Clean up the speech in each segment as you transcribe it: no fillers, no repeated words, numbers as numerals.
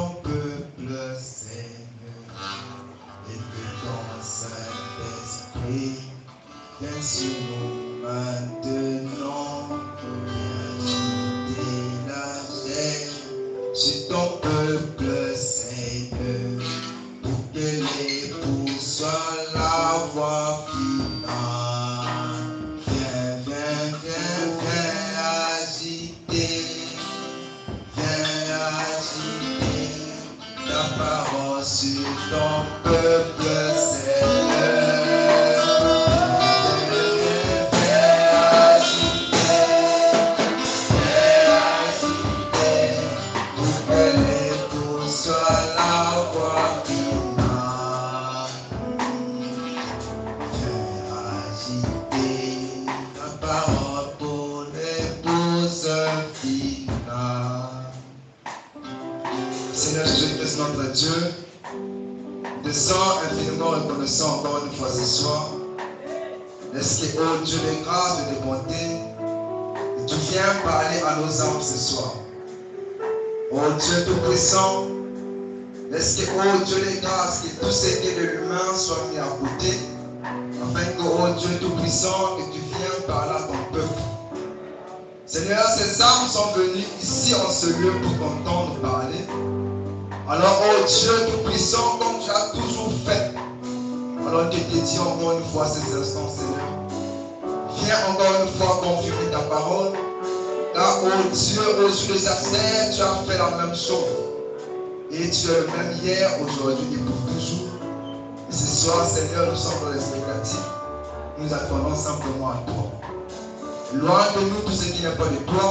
ton peuple, Seigneur, et que ton Saint-Esprit vienne sur nous maintenant. Viens jeter la chair sur ton peuple, Seigneur, pour que l'époux soit la voie finale. Viens, viens, viens, viens agiter. Viens agiter ta parole sur ton peuple, Seigneur. Viens agiter pour que l'époux soit la voie finale. Viens agiter ta parole pour l'épouse finale. Seigneur Jésus-Christ, notre Dieu, descends infiniment reconnaissant encore une fois ce soir. Laisse que, oh Dieu, de grâce et de bonté, tu viens parler à nos âmes ce soir. Oh Dieu Tout-Puissant, laisse que, oh Dieu, de grâce, que tout ce qui est de l'humain soit mis à côté, afin que, oh Dieu Tout-Puissant, que tu viennes parler à ton peuple. Seigneur, ces âmes sont venues ici en ce lieu pour t'entendre parler. Alors, oh Dieu Tout-Puissant, comme tu as toujours fait, alors que te dis encore une fois ces instants, Seigneur, viens encore une fois confirmer ta parole. Car, oh Dieu, au jour de sa scène, tu as fait la même chose. Et tu es le même hier, aujourd'hui et pour toujours. Et ce soir, Seigneur, nous sommes dans l'expectative. Nous attendons simplement à toi. Loin de nous tout ce qui n'est pas de toi.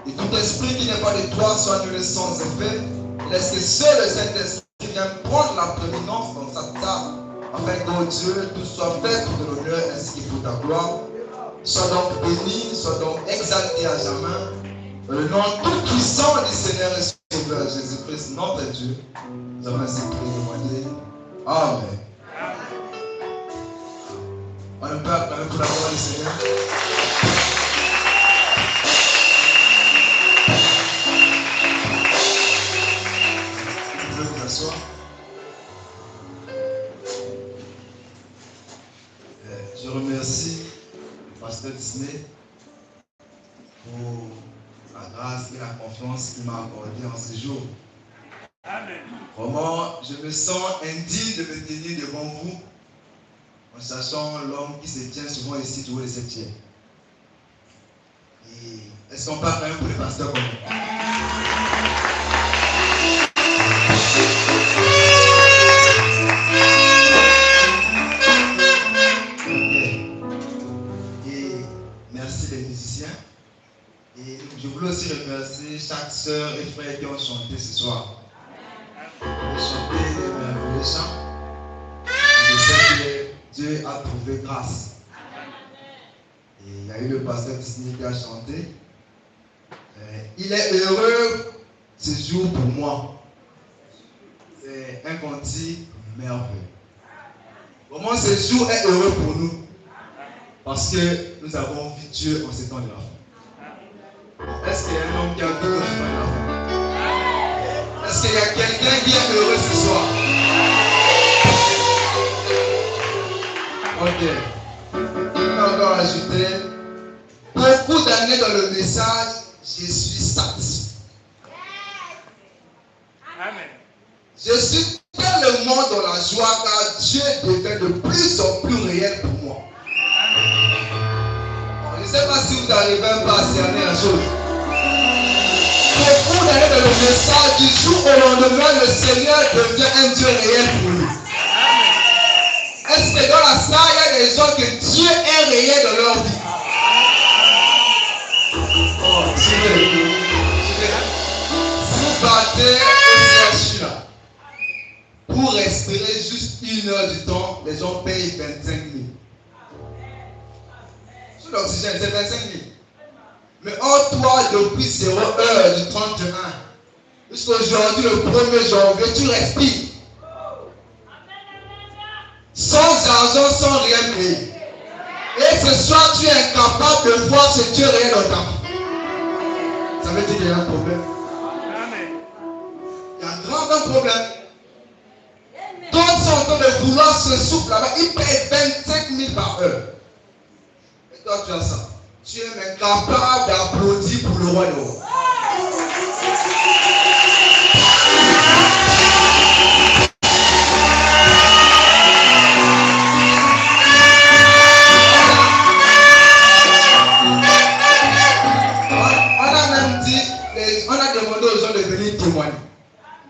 Et tout esprit qui n'est pas de toi soit nul sans effet. Laisse que seul le Saint-Esprit vienne prendre la prééminence dans sa table. Afin que, oh Dieu, tout soit fait pour de l'honneur ainsi que pour ta gloire. Sois donc béni, sois donc exalté à jamais. Dans le nom tout puissant du Seigneur et Sauveur Jésus-Christ, notre Dieu, nous avons ainsi prié et demandé. Amen. On peut acclamer pour la gloire du Seigneur. Vous pouvez vous asseoir. Je remercie le pasteur Disney pour la grâce et la confiance qu'il m'a accordée en ce jour. Amen. Vraiment, je me sens indigne de me tenir devant vous en sachant l'homme qui se tient souvent ici tous les septièmes. Et est-ce qu'on parle quand même pour les pasteurs comme nous? Et je voulais aussi remercier chaque sœur et frère qui ont chanté ce soir. Ils ont chanté des merveilleux chants. Je sais que Dieu a trouvé grâce. Et il y a eu le pasteur Disney qui a chanté. Il est heureux ce jour pour moi. C'est un cantique merveilleux. Comment ce jour est heureux pour nous? Parce que nous avons vu Dieu en ces temps de la fin. Est-ce qu'il y a un homme qui a vu Dieu en ces temps de la fin? Est-ce qu'il y a quelqu'un qui est heureux ce soir? Ok. Je vais encore ajouter. Beaucoup d'années dans le message, je suis satisfait. Amen. Je suis tellement dans la joie car Dieu devient de plus en plus réel pour moi. Je ne sais pas si vous arrivez à cerner la chose. Beaucoup d'années dans le message, du jour au lendemain, le Seigneur devient un Dieu réel pour nous. Est-ce que dans la salle, il y a des gens que Dieu est réel dans leur vie? Oh, vous battez au CHU là. Pour respirer juste 1 heure du temps, les gens payent 25 000. Sur l'oxygène, c'est 25 000. Mais en toi, depuis 0 heure du 31 jusqu'aujourd'hui, le 1er janvier, tu respires. Sans argent, sans rien payer. Et ce soir, tu es incapable de voir ce Dieu réel dans ta vie. Ça veut dire qu'il y a un problème. Il y a un grand problème. D'autres sont en train de vouloir se souffler là-bas. Ils payent 25 000 par heure. Et toi, tu as ça. Tu es incapable d'applaudir pour le roi de roi. On a demandé aux gens de venir témoigner.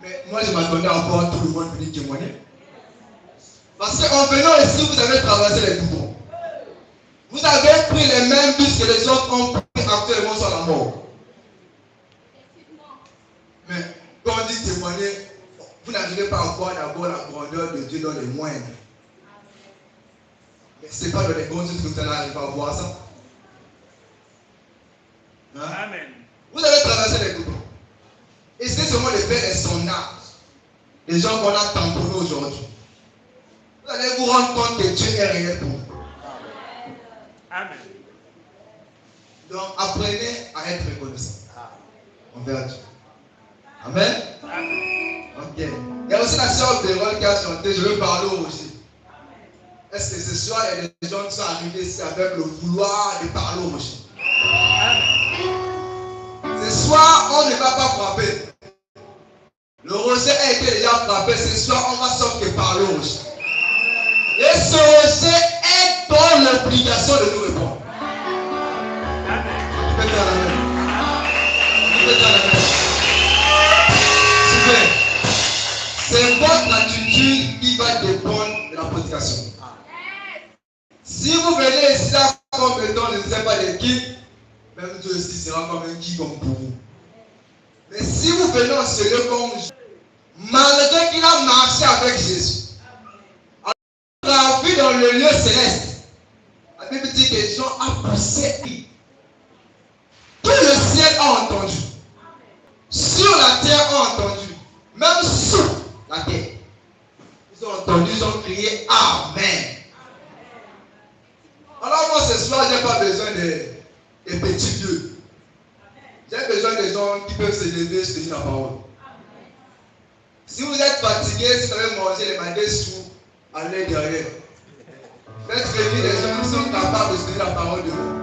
Mais moi, je m'attendais encore à tout le monde venir témoigner. Parce qu'en venant ici, vous avez traversé les boutons. Vous avez pris les mêmes bus que les autres ont pris actuellement sur la mort. Mais quand on dit témoigner, vous n'arrivez pas à voir d'abord la grandeur de Dieu dans les moindres. Mais ce n'est pas dans les grands choses que vous allez arriver à voir ça. Hein? Amen. Vous avez traversé les boutons. Essayez seulement de faire des sondages. Les gens qu'on a tamponnés aujourd'hui. Vous allez vous rendre compte que Dieu est réel pour vous. Amen. Donc apprenez à être reconnaissant envers Dieu. Amen. Amen. Ok. Il y a aussi la sœur Vérole qui a chanté. Je veux parler aussi. Est-ce que ce soir il y a des gens qui sont arrivés ici avec le vouloir de parler au rocher? Ce soir, on ne va pas frapper. Le rocher a été déjà frappé. Ce soir, on va sauf que parler au rocher. Et ce rocher est dans l'obligation de nous répondre. Tu peux dire la même. Tu peux dire la même. Super. C'est votre attitude qui va dépendre de la prédication. Si vous venez ici là comme étant, je ne sais pas de qui, même Dieu aussi sera comme un qui comme pour vous. Mais si vous venez en sérieux comme malgré qu'il a marché avec Jésus, il a vu dans le lieu céleste, la Bible dit que les gens ont poussé. Tout le ciel a entendu. Sur la terre a entendu. Même sous la terre. Ils ont entendu, ils ont crié Amen. Alors moi ce soir, je n'ai pas besoin de petits vieux. J'ai besoin de gens qui peuvent se lever et se dire la parole. Si vous êtes fatigué, si vous avez mangé les mains sous, allez derrière. Faites venir des gens qui sont capables de se dire la parole de vous.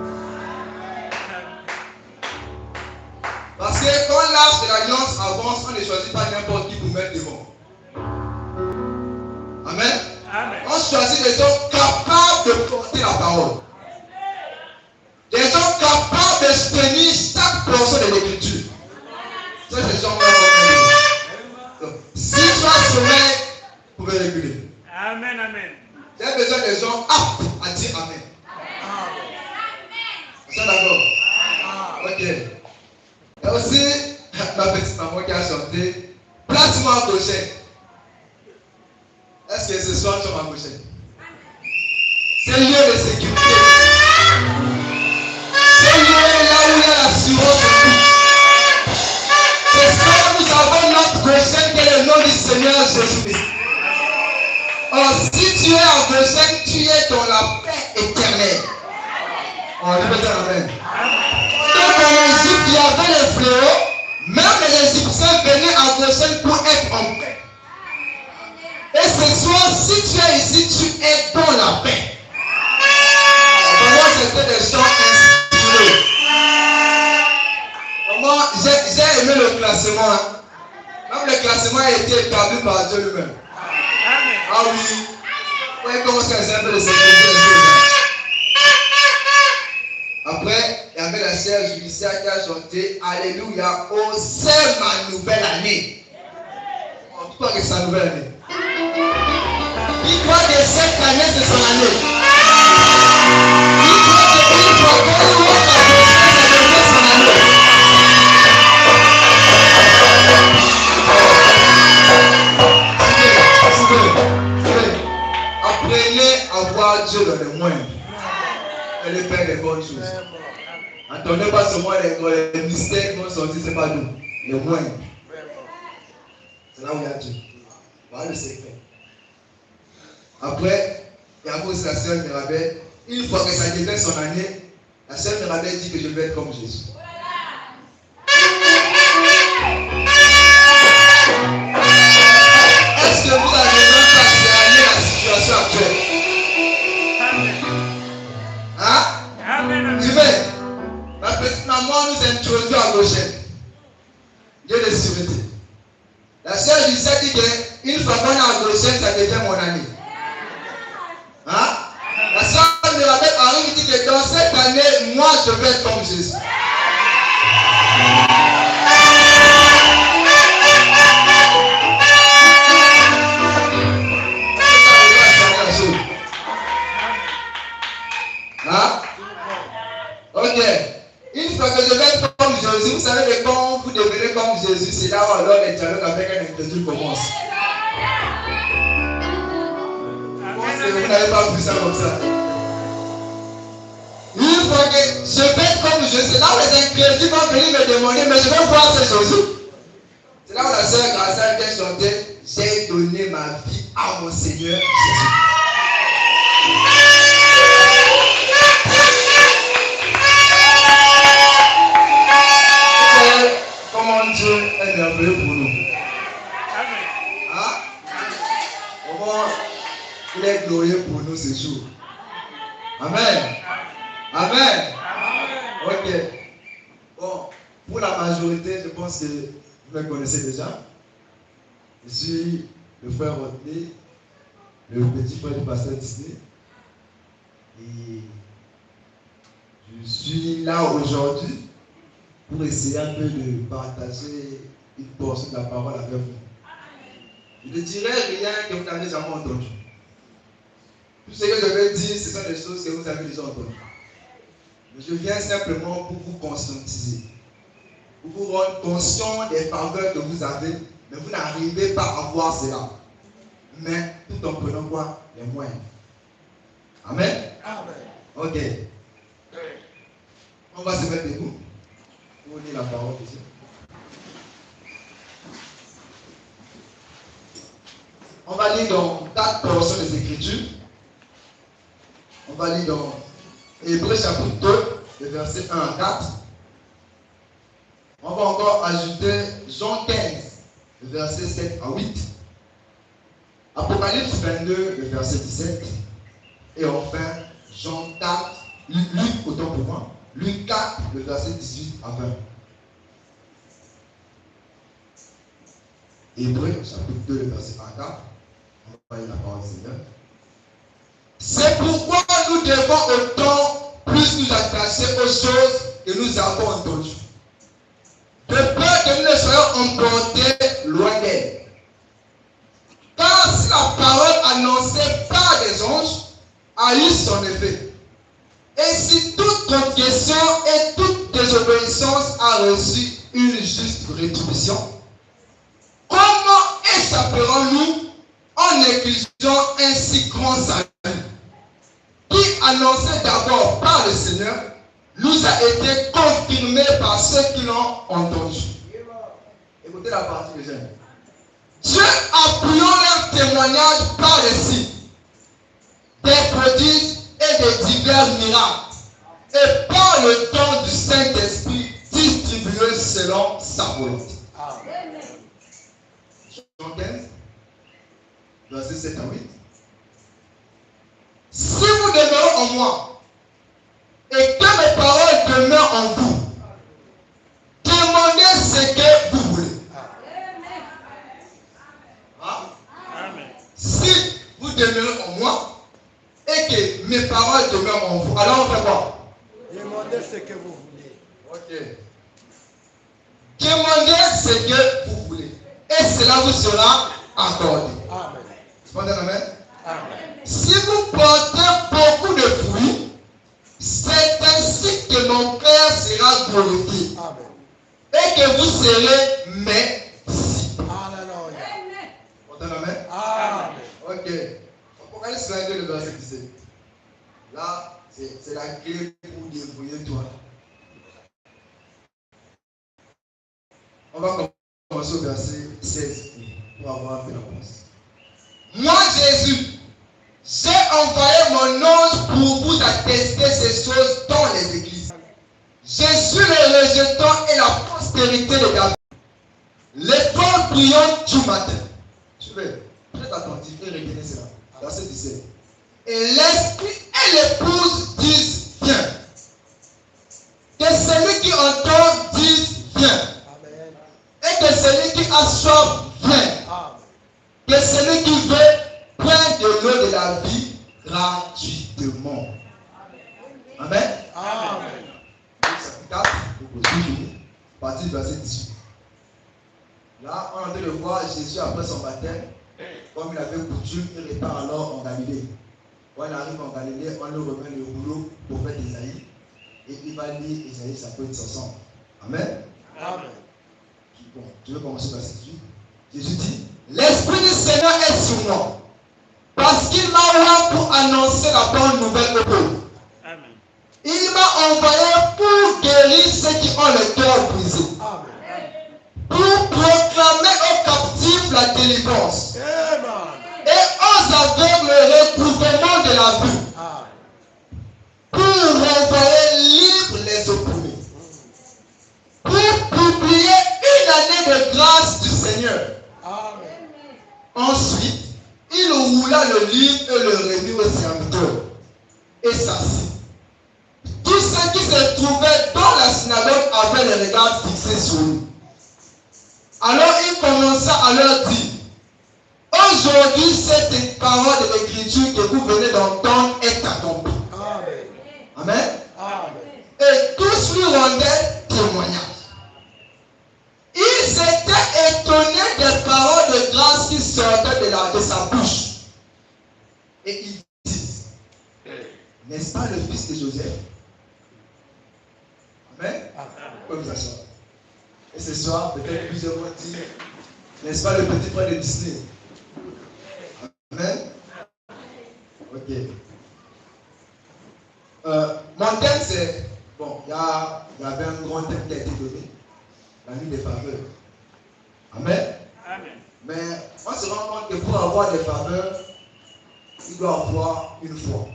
Parce que quand l'arche de l'alliance avance, on ne choisit pas n'importe qui pour mettre devant. Amen. Amen. On choisit des gens capables de porter la parole. Des gens capables de tenir chaque portion de l'écriture. Ça, c'est des gens qui ont. Si tu as sommeil, vous pouvez réguler. Amen, amen. J'ai besoin des gens aptes à dire Amen. Vous êtes d'accord? Ok. Il y a aussi ma petite maman qui a chanté Place-moi à gauche. Est-ce que ce soir nous sommes à gauche? C'est le lieu de sécurité. C'est le lieu là où il y a l'assurance de tout. Ce soir nous avons notre gauche qui est le nom du Seigneur Jésus-Christ. Or si tu es à gauche, tu es dans la paix éternelle. On peut dire Amen. Donc en Égypte, il y avait les fléaux. Même les Égyptiens venaient à Goshen pour être en paix. Et ce soir, si tu es ici, tu es dans la paix. Moi, c'était des chants inspirés. Moi, j'ai aimé le classement. Même le classement a été établi par Dieu lui-même. Ah oui. Ouais, comment est-ce qu'elle s'appelle les choses? Après, il y avait la sœur Julissa qui a chanté Alléluia, oh c'est ma nouvelle année. En tout cas, que c'est sa nouvelle année. Dis-toi que cette année, c'est son année. Dis-toi que une fois que l'autre a fait son année. Apprenez à voir Dieu dans les moindres. Elle est pleine de bonnes choses. N'entendez pas seulement les mystères qui vont sortir, ce n'est pas nous. Les moindres. C'est là où il y a Dieu. Voilà le secret. Après, il y a aussi la sœur Mirabel. Une fois que ça devient son année, la sœur Mirabel dit que je vais être comme Jésus. disait qu'une fois qu'on est à Goshen, ça devient mon ami. Hein? La soeur me rappelle, Henri me dit que dans cette année, moi, je vais être comme Jésus. Hein? Ok. Une fois que je vais être comme Jésus, vous savez que quand vous devenez comme Jésus, c'est là où alors les dialogues avec un individu commencent. Vous n'avez pas vu ça comme ça. Une fois que je vais être comme Jésus, c'est là où les incrédules vont venir me demander, mais je vais voir ce Jésus. C'est là où la sœur Gracia vient chanter, j'ai donné ma vie à mon Seigneur Jésus. Comment Dieu est merveilleux pour nous. Hein? Comment il est glorieux pour nous ce jour. Amen. Amen. Ok. Bon, pour la majorité, je pense que vous me connaissez déjà. Je suis le frère Rodney, le petit frère du pasteur Disney. Et je suis là aujourd'hui pour essayer un peu de partager une portion de la parole avec vous. Je ne dirai rien que vous n'avez jamais entendu. Tout ce que je vais dire, ce sont des choses que vous avez déjà entendues. Mais je viens simplement pour vous conscientiser, pour vous rendre conscient des faveurs que vous avez, mais vous n'arrivez pas à voir cela. Mais tout en prenant quoi? Les moyens. Amen? Amen. Ok. On va se mettre debout. Pour lire la parole de Dieu. On va lire dans 4 portions des Écritures. On va lire dans Hébreux chapitre 2, les versets 1 à 4. On va encore ajouter Jean 15, les versets 7 à 8. Apocalypse 22, le verset 17. Et enfin, Jean 4, Luc, autant pour moi. Luc 4, le verset 18 à 20. Hébreux, chapitre 2, le verset 1 à 4. On va lire la parole du Seigneur. C'est pourquoi nous devons autant plus nous attacher aux choses que nous avons entendues, de peur que nous ne soyons emportés loin d'elle. Car si la parole annoncée par des anges a eu son effet, et si toute transgression et toute désobéissance a reçu une juste rétribution, comment échapperons-nous en négligeant un si grand salut qui, annoncé d'abord par le Seigneur, nous a été confirmé par ceux qui l'ont entendu. Écoutez la partie que j'aime. Dieu appuyant leur témoignage par les signes, des prodiges et des divers miracles, et par le don du Saint-Esprit distribué selon sa volonté. Jean 15, verset 7 à 8. Si vous demeurez en moi et que mes paroles demeurent en vous, demandez ce que vous voulez. Hein? Si vous demeurez en moi et que mes paroles demeurent en vous, alors on fait quoi? Demandez ce que vous voulez. Ok. Demandez ce que vous voulez. Et cela vous sera accordé. Amen. Répondez amen. Amen. Si vous portez beaucoup de fruits, c'est ainsi que mon Père sera glorifié. Amen. Et que vous serez mes disciples. Alléluia. Répondez amen. Amen. Ok. Apocalypse 22, le verset 17. Là, c'est la clé pour débrouiller toi. On va commencer au verset 16 pour avoir un peu d'avance. Moi, Jésus, j'ai envoyé mon ange pour vous attester ces choses dans les églises. Je suis le rejetant et la postérité de David, l'étoile brillante du matin. Suivez, très attentif et retenez cela. Verset 17. Et l'esprit et l'épouse disent viens. Que celui qui entend dise viens. Et que celui qui a soif vienne. Que celui qui veut prenne de l'eau de la vie gratuitement. Amen. Amen. Chapitre 4, partie du verset 18. Là, on est en train de voir Jésus après son baptême. Comme il avait coutume, il repart alors en Galilée. Quand il arrive en Galilée, on lui remet le rouleau pour faire Isaïe. Et il va lire Isaïe chapitre 60. Amen. Amen. Bon, je vais commencer par cette suite. Jésus dit, l'Esprit du Seigneur est sur moi, parce qu'il m'a envoyé pour annoncer la bonne nouvelle aux pauvres. Amen. Il m'a envoyé pour guérir ceux qui ont le cœur brisé. Amen. Pour proclamer aux captifs la délivrance. Amen. Et aux aveugles le recouvrement de la vue. Amen. Pour renvoyer libres les opprimés. Pour publier une année de grâce du Seigneur. Amen. Ensuite, il roula le livre et le remit au serviteur. Et s'assit. Tous ceux qui se trouvaient dans la synagogue avaient les regards fixés sur lui. Alors il commença à leur dire, aujourd'hui cette parole de l'écriture que vous venez d'entendre est accomplie. Amen. Amen. Amen. Et tous lui rendaient témoignage. Ils étaient étonnés des paroles de grâce qui sortaient de sa bouche. Et ils disent, n'est-ce pas le fils de Joseph? Amen. Comme ça soit. Et ce soir, peut-être plusieurs vont dire, n'est-ce pas le petit frère de Disney? Amen. Ok. Mon thème c'est, bon, il y avait un grand thème qui a été donné, la nuit des faveurs. Amen. Amen. Mais on se rend compte que pour avoir des faveurs, il doit avoir une foi.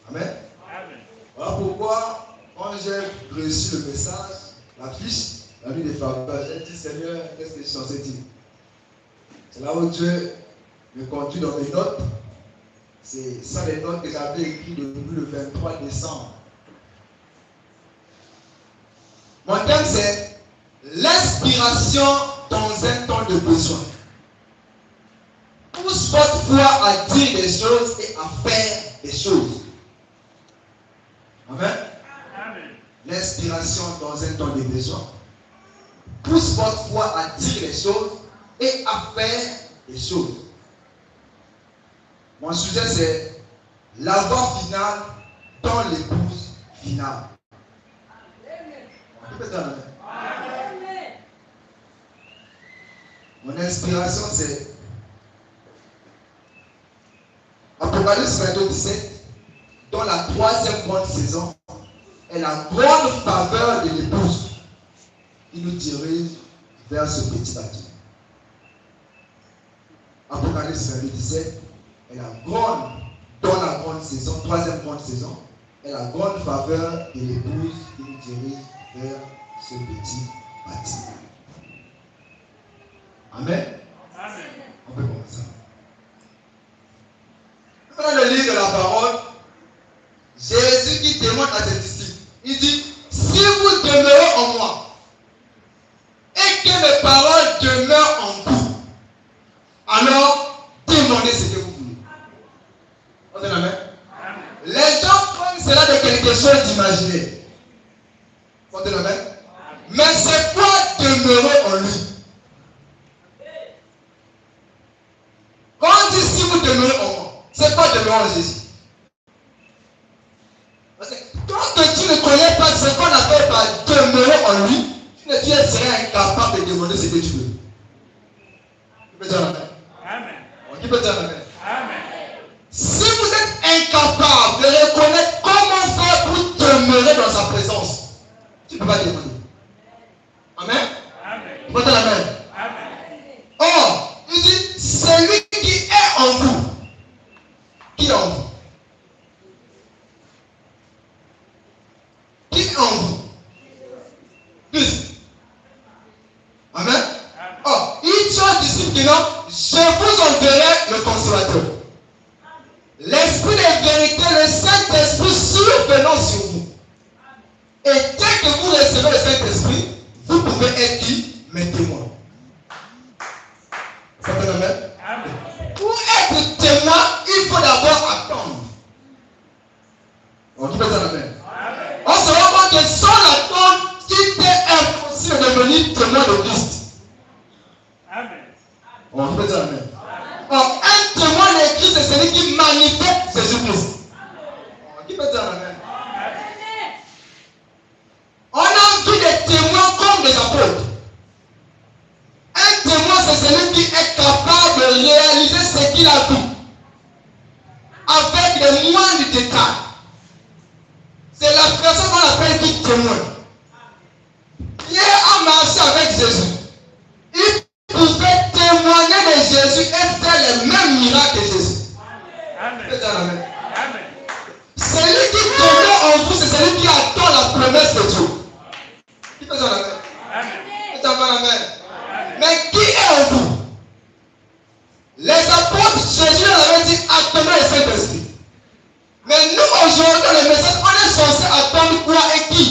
Amen. Amen. Voilà pourquoi, quand j'ai reçu le message, la fiche, la nuit des faveurs, j'ai dit, Seigneur, qu'est-ce que je suis censé dire? C'est là où Dieu me conduit dans mes notes. C'est ça les notes que j'avais écrites depuis le 23 décembre. Mon thème c'est l'inspiration dans un temps de besoin. Pousse votre foi à dire des choses et à faire des choses. Amen. Amen. L'inspiration dans un temps de besoin. Pousse votre foi à dire les choses et à faire des choses. Mon sujet c'est la voie finale dans l'épouse finale. Mon inspiration c'est Apocalypse 22:17, dans la troisième grande saison est la grande faveur de l'épouse qui nous dirige vers ce petit bâtiment. Apocalypse 22:17 est la grande, dans la grande saison, troisième grande saison, est la grande faveur de l'épouse qui nous dirige vers ce petit bâtiment. Amen. Amen. On peut commencer. Dans le livre de la parole, Jésus qui demande à ses disciples, il dit, si vous demeurez en moi et que mes paroles demeurent en vous, alors demandez ce que vous voulez. On dit amen. Les gens prennent cela de quelque chose d'imaginaire. On dit amen. Mais c'est quoi demeurer en lui? Quand on dit si vous demeurez en moi, c'est quoi demeurer en Jésus? Parce que quand tu ne connais pas ce qu'on appelle par demeurer en lui, tu serais incapable de demander ce que tu veux. Tu peux dire amen. Amen. Qui peut dire amen? Amen. Si vous êtes incapable de reconnaître comment faire pour demeurer dans sa présence, tu ne peux pas demander. Amen. Amen. Tu peux dire amen. Amen. Or, il dit, celui qui est en vous, qui est en vous? Qui est en vous? Plus. Amen. Or, il dit aux disciples qui non, je vous enverrai le consolateur. L'esprit de vérité, le Saint-Esprit survenant sur vous. Et dès que vous recevez le Saint-Esprit, vous pouvez être qui? Mes témoins. On peut dire amen. Or, un témoin de Christ, c'est celui qui manifeste Jésus-Christ. Qui peut dire amen? On a vu des témoins comme des apôtres. Un témoin, c'est celui qui est capable de réaliser ce qu'il a vu avec les moindres détails. C'est la personne qu'on appelle qui témoin. Pierre a marché avec Jésus. Il pouvait témoigner de Jésus et faire les mêmes miracles que Jésus. Amen. Amen. Celui qui demeure en vous, c'est celui qui attend la promesse de Dieu. Qui peut dire amen? Amen. Mais qui est en vous? Les apôtres, Jésus leur avait dit attendez le Saint-Esprit. Mais nous aujourd'hui, dans le message, on est censé attendre quoi et qui?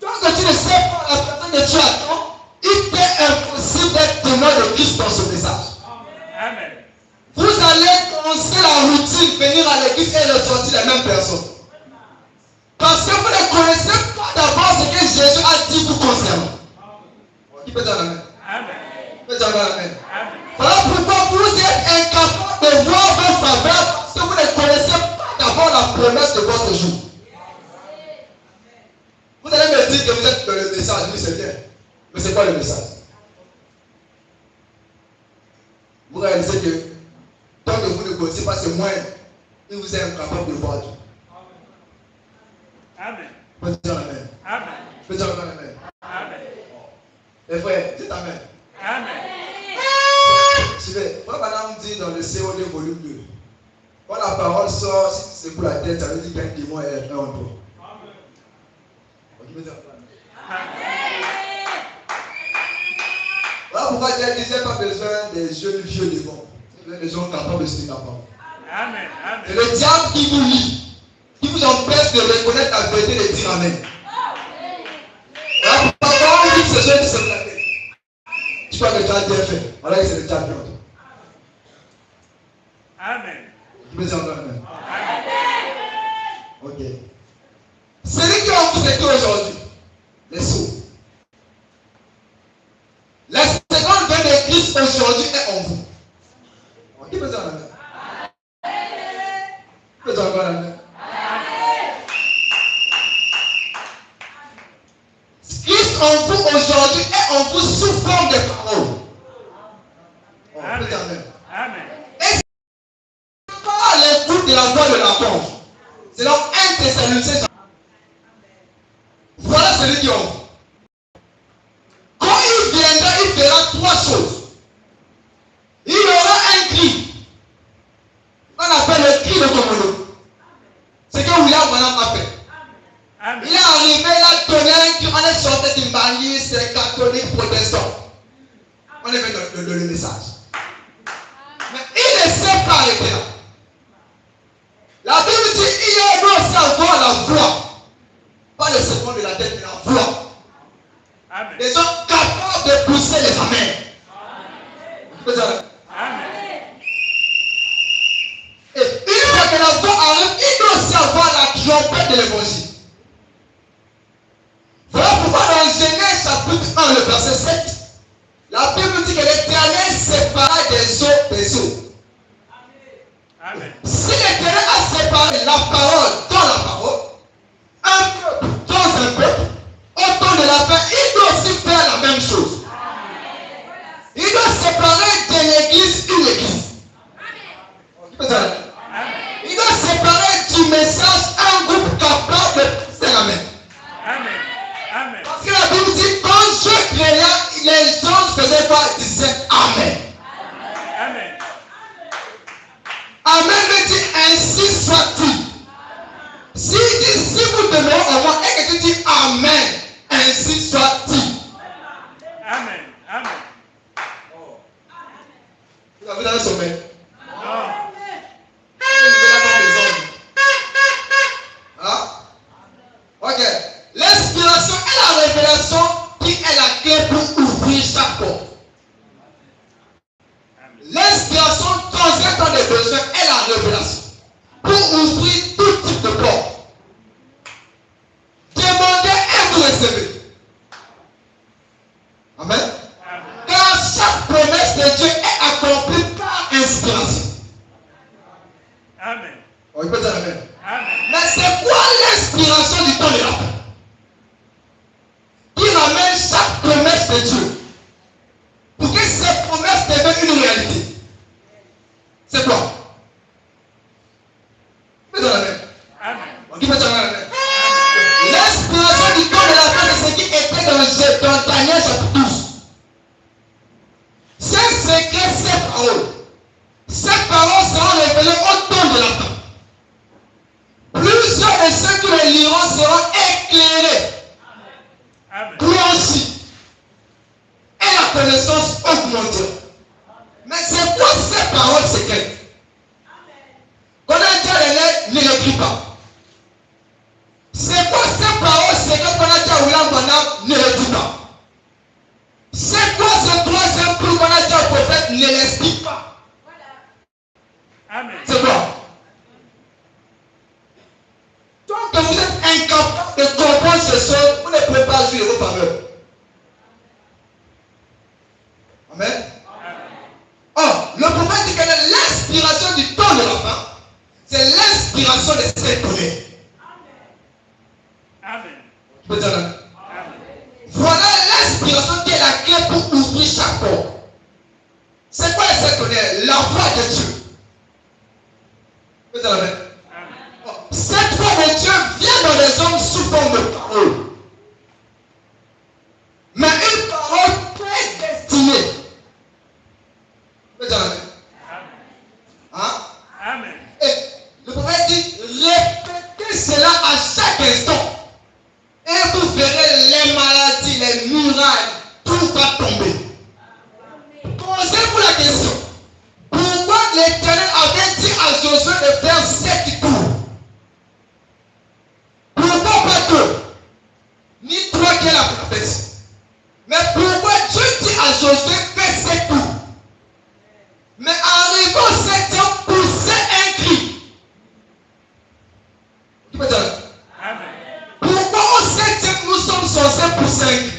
Donc tu ne sais pas la personne que tu attends, il t'est impossible d'être témoin de Christ dans ce message. Amen. Vous allez commencer la routine, venir à l'église et ressortir les mêmes personnes. Parce que vous ne connaissez pas d'abord ce que Jésus a dit vous concernant. Qui peut dire amen? Amen. Qui peut dire amen? Amen. Voilà pourquoi vous êtes incapables de voir vos faveurs parce que vous ne connaissez pas d'abord la promesse de votre jour. Vous allez me dire que vous êtes dans le message, oui c'est bien. Mais c'est quoi le message? Vous réalisez que tant que vous ne connaissez pas ce moyen, il vous est incapable de voir Dieu. Amen. Vous pouvez dire amen. Amen. Vous pouvez dire amen. Amen. Les frères, dites amen. Amen. Suivez. Quand madame dit dans le COD volume 2, quand la parole sort, si c'est pour la tête, ça veut dire qu'un démon est en toi. Voilà pourquoi Dieu disait pas besoin des jeunes vieux démons. Des gens capables de se tenir parole. Amen. C'est le diable qui vous lie, qui vous empêche de reconnaître la vérité et de dire amen. Voilà pourquoi quand on dit que ce jeune se plaît, tu crois que tu as bien fait. Voilà que c'est le diable. Amen. Tu peux dire encore amen. Amen. Ok. Celui qui en vous est aujourd'hui, les sourds. La seconde venue de Christ aujourd'hui est en vous. Qui peut dire amen? Qui peut dire encore amen? Christ en vous aujourd'hui est en vous sous forme de parole. Amen. Amen. Et pas l'écoute de la voix de l'apôtre. C'est donc 1 Thessaloniciens. Voilà celui qui est en vous. Quand il viendra, il fera trois choses. Il y aura un cri. On appelle le cri de commando. C'est que William Branham a fait. Amen. Il est arrivé, il a donné un cri. On est sorti d'une banlieue, c'est catholique, protestant. On est venu dans le message. Mais il ne s'est pas arrêté là. La Bible dit il doit aussi avoir la voix. Pas le second de la tête, mais la voix. Amen. Des gens capables de pousser les amens. Amen. Et une fois que la voix arrive, il doit aussi avoir la trompette de l'évangile. Voilà pourquoi dans Genèse chapitre 1, le verset 7, la Bible dit que l'Éternel sépara des eaux des eaux. Amen. Si l'Éternel a séparé la parole dans la parole, un peuple dans un peuple, au temps de la fin, il doit aussi faire la même chose. Il doit séparer de l'église une église. Il doit séparer du message un groupe capable de faire la main. Amen. Amen. Parce que la Bible dit, quand Dieu créa, les gens faisaient quoi? Ils disaient Amen. Amen. Amen veut dire ainsi soit-il. Si vous demeurez en moi et que tu dis Amen, ainsi soit-il. Amen. Amen. Vous avez sommeil. Non. Hein? Ok. L'inspiration et la révélation qui est la clé pour ouvrir chaque porte. L'inspiration dans les besoins est la révélation pour ouvrir tout type de porte. Demandez et vous recevez. de Dieu est accomplie par inspiration. Amen. On peut dire amen. Amen. Mais c'est quoi l'inspiration du temps de la fin qui ramène chaque promesse de Dieu pour que ces promesses deviennent une réalité? C'est quoi? On peut dire amen. Amen. On peut dire amen. L'inspiration du temps de la fin, c'est ce qui était dans Daniel chapitre 12. Ces secrets, ces paroles. Ces paroles seront révélées au temps de la fin. Plusieurs de ceux qui les liront seront éclairés, blanchis, et la connaissance augmentera. Mais c'est quoi ces paroles secrètes? Quand on a déjà les lettres, ne l'écrit pas. C'est quoi ces paroles secrètes qu'on a déjà William Branham, ne les dit pas. C'est quoi ce troisième plus qu'on a déjà au prophète, ne l'explique pas. Amen. C'est quoi? Donc vous êtes incapable de comprendre ces choses, vous ne pouvez pas jouer vos faveurs. Amen. Or, le prophète dit que l'inspiration du temps de la fin, c'est l'inspiration des sept colères. Amen. Je peux dire amen. Amen. Voilà l'inspiration qui est la clé pour ouvrir chaque porte. C'est quoi les sept colères? La foi de Dieu. Je peux dire amen. Cette foi de Dieu vient dans les hommes sous forme de parole. Mais une parole prédestinée. Vous pouvez dire amen. Hein? Amen. Et le prophète dit, répétez cela à chaque instant. Et vous verrez les maladies, les murailles, tout va tomber. Posez-vous la question. Pourquoi l'Éternel avait dit à Josué de faire 7 tours? Pourquoi pas 2? Ni 3 qui est la prophétie. Mais pourquoi Dieu dit à Josué fais 7 tours? Mais arrivant au 7e, poussez un cri. Tu peux dire? Amen. Pourquoi au 7e nous sommes censés pousser un cri?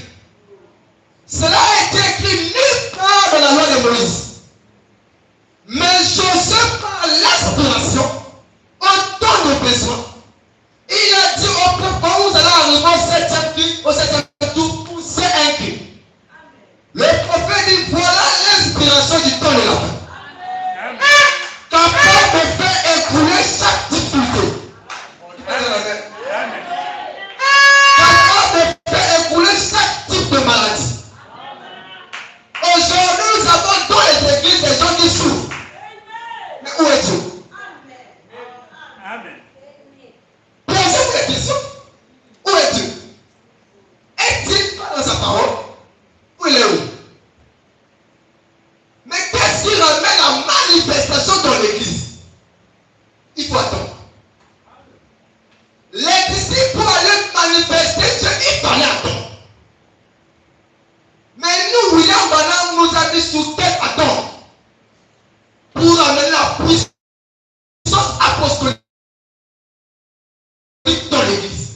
Cela a été écrit nulle part dans la loi de Moïse. Mais Josué, par l'inspiration, en temps de besoin, il a dit au peuple, quand vous allez arriver au 7e tour, poussez un cri. Le prophète dit, voilà l'inspiration du temps de la fin. Capable de faire écouler chaque difficulté. Amen. Capable de faire écouler chaque type de maladie. Aujourd'hui, nous avons dans les églises des gens qui souffrent. Mais où est Dieu? Amen. Posez-vous la question. Où est Dieu? Est-il pas dans sa parole? Où il est où? Mais qu'est-ce qui ramène la manifestation dans l'église? Il faut attendre. Les disciples pour aller manifester Dieu, il fallait attendre. Mais nous, William Branham nous a mis sous tête attendre pour amener la puissance apostolique dans l'église.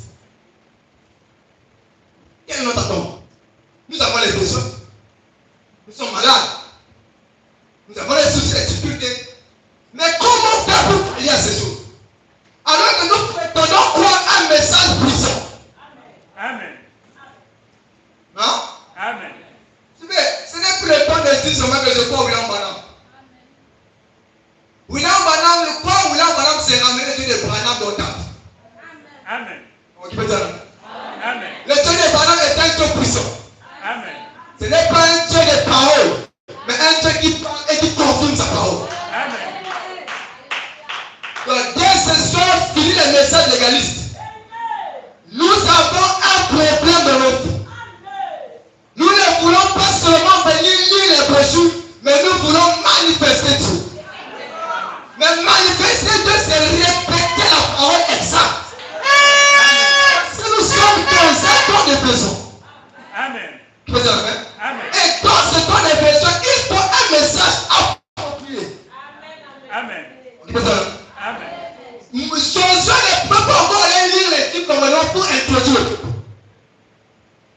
Quel est notre attente? Nous avons les besoins. Nous sommes malades. Nous avons les soucis, les difficultés. Mais comment faire pour pallier à ces choses? Alors que nous prétendons croire un message puissant. Amen. Hein? Amen. Ce n'est plus le temps de dire seulement que je crois William Branham. William Branham, le croire William Branham s'est ramené Dieu de Branham d'Otat. Amen. Tu peux dire Amen. le Dieu de Branham est un Dieu puissant. Amen. Ce n'est pas un Dieu de parole, mais un Dieu qui parle et qui confirme sa parole. Amen. Donc, dès ce soir, fini le message légaliste. Nous avons un problème dans notre vie. Nous ne voulons pas seulement venir lire les brochures, mais nous voulons manifester Dieu. Mais manifester Dieu, c'est répéter la parole exacte. Si nous sommes dans un temps de besoin, Amen. tu peux dire amen? Amen. Et dans ce temps de besoin, il faut un message approprié. Amen. Tu peux dire amen? Amen. Josué ne peut pas encore aller lire les livres commandements pour introduire.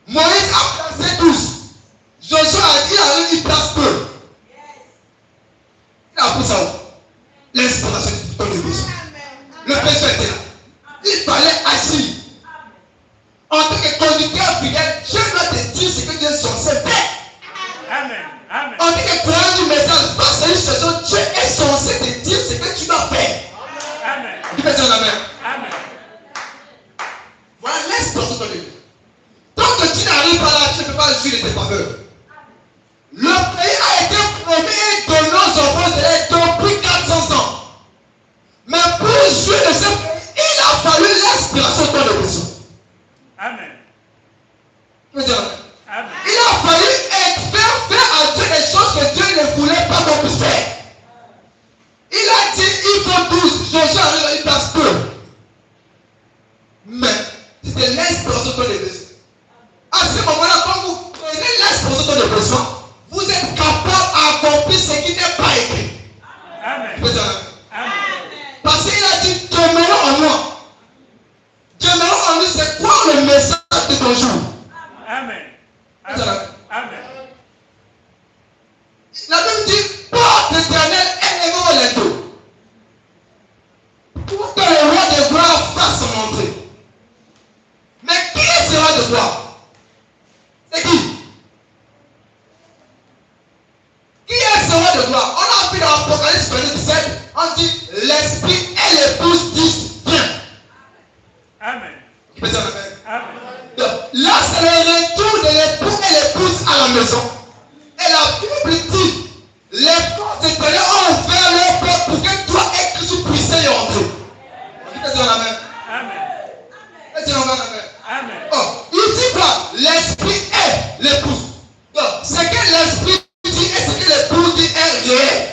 Moïse a placé 12. Josué a dit à eux, il place peu. Amen. On dit que croyant du message, face à une situation, Dieu est censé te dire ce que tu dois faire. Amen. Tu peux dire amen. Amen. Voilà l'expérience de Dieu. Tant que tu n'arrives pas là, tu ne peux pas jouir de tes faveurs. Le pays a été promis et donné aux enfants depuis 400 ans. Mais pour jouir de ce pays, il a fallu l'inspiration de ton émotion. Amen. Tu peux dire Amen. il a fallu faire à Dieu des choses que Dieu ne voulait pas qu'on puisse faire. Il a dit, il faut 12. Josué arrive à une place peu. Mais c'était l'inspiration de ton émotion. À ce moment-là, quand vous prenez l'inspiration de ton émotion, vous êtes capable d'accomplir ce qui n'est pas écrit. Amen. Tu peux dire Amen. parce qu'il a dit, demeurons en moi. Demeurons en lui, c'est quoi le message de ton jour? Amen. Amen. Amen. La Bible dit, porte l'éternel et aimons l'indou. Pour que le roi de gloire fasse son entrée. Mais qui est ce roi de gloire? C'est qui? Qui est ce roi de gloire? On a vu dans l'Apocalypse 17, on dit, l'esprit et l'épouse disent, viens. Amen. Tu peux dire amen? Amen. Donc, là, c'est le retour de l'époux et l'épouse à la maison. Et la Bible dit, les portes éternelles ont ouvert leur porte pour que toi et Christ puissiez y entrer. Tu peux dire amen? Amen. Tu peux dire amen? Amen. Oh, il dit quoi? L'esprit est l'épouse. Donc, ce que l'esprit dit et ce que l'épouse dit est réel.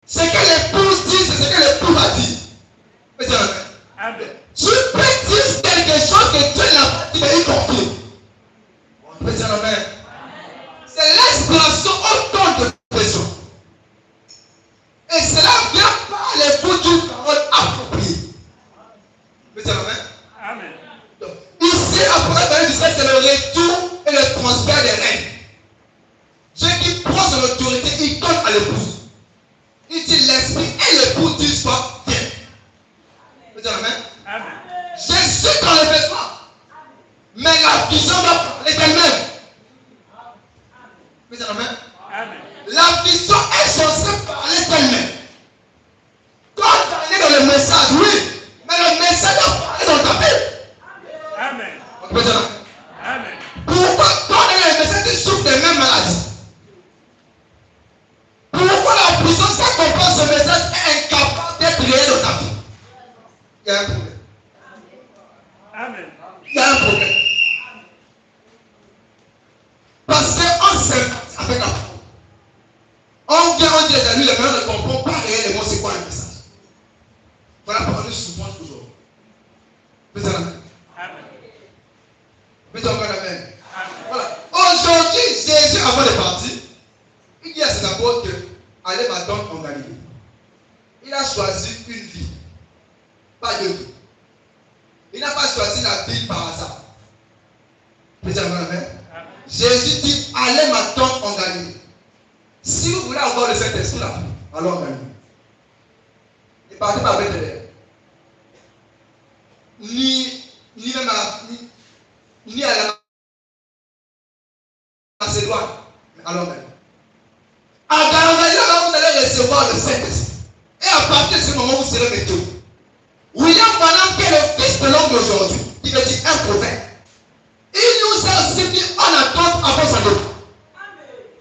Ce que l'épouse dit, c'est ce que l'époux a dit. Tu peux dire amen? Amen. Tu peux dire quelque chose que Dieu n'a pas dit, mais il confirme. Tu peux dire amen? C'est l'inspiration autant de pression. Et cela vient par les bouts d'une parole appropriée. Tu peux dire amen? Amen. Donc, ici, après 17, c'est le retour et le transfert des règles. Dieu qui prend son autorité, il donne à l'épouse. Il dit l'esprit et l'épouse disent pas, viens. Tu peux dire amen? Amen. Je suis dans le besoin. Mais la vision va parler d'elle-même. Tu peux dire amen? Amen. La vision est censée parler d'elle-même. Quand tu es dans le message, oui. Mais le message va parler dans ta vie. Amen. Tu peux dire amen? Amen. Pourquoi quand tu es dans le message, tu souffres des mêmes maladies? Pourquoi la puissance qui accompagne ce message est incapable d'être réelle dans ta vie? Il y a un problème. Amen. Il y a un problème. Parce qu'on sympathise avec la parole. On vient, on dit à lui, les gens ne comprennent pas réellement c'est quoi le message. Voilà pourquoi nous souvent toujours. Vous êtes amen. Amen. Vous êtes encore amen. Amen. Voilà. Aujourd'hui, Jésus, avant de partir, il dit à ses apôtres que allez maintenant en Galilée. Il a choisi une ville, pas deux villes. Il n'a pas choisi la ville par hasard. Vous êtes amen. Amen. Jésus dit allez maintenant en Galilée. Si vous voulez avoir le Saint-Esprit là, allons en Galilée. Ne partez pas avec l'air. Ni même ni à la Macédoine, mais allons en Galilée. À Galilée, là, vous allez recevoir le Saint-Esprit. Et à partir de ce moment, vous serez mes tours. William Branham, qui est le fils de l'homme d'aujourd'hui, il me dit un prophète. Il nous a aussi mis en attente avant son départ.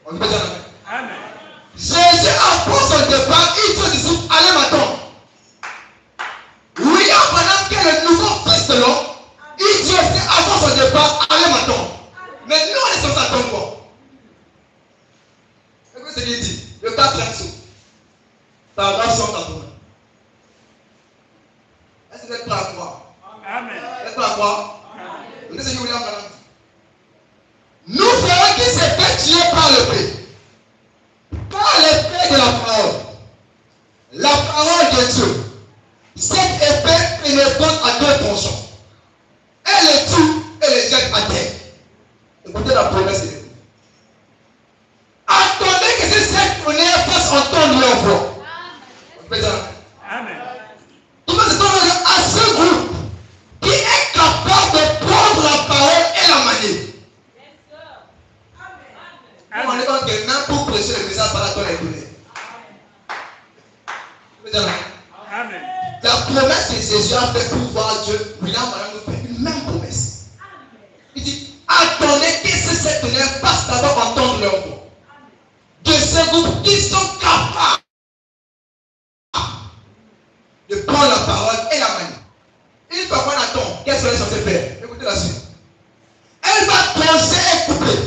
On peut dire amen. Amen. Jésus, avant son départ, il dit aux disciples, allez m'attendre. William Branham, qui est le nouveau fils de l'homme, il dit aussi avant son départ, allez m'attendre. Mais nous, on est censés attendre quoi? Écoutez ce qu'il dit. Le 4e saut. Paragraphe 180. Est-ce que vous êtes prêts à croire? Amen. Vous êtes prêts à croire? Écoutez ce que William Branham dit. Nous verrons qui s'est fait tuer par le pays. Par l'épée de la parole. La parole de Dieu. Cette épée pénétrante à deux tranchants. Elle les tue et les jette à terre. Écoutez la promesse de Dieu. Attendez que ces sept tonnerres fassent entendre leur voix. On peut dire prêcher le message par la toi les donner. Amen. La promesse que Jésus a fait pour voir Dieu, William va nous faire une même promesse. Il dit, attendez que ces sept ténèbres passent d'abord entendre leur voix. De ces groupes qui sont capables de prendre la parole et la manier. Une fois qu'on attend, qu'est-ce qu'elle est censée faire? Écoutez la suite. Elle va trancher et couper.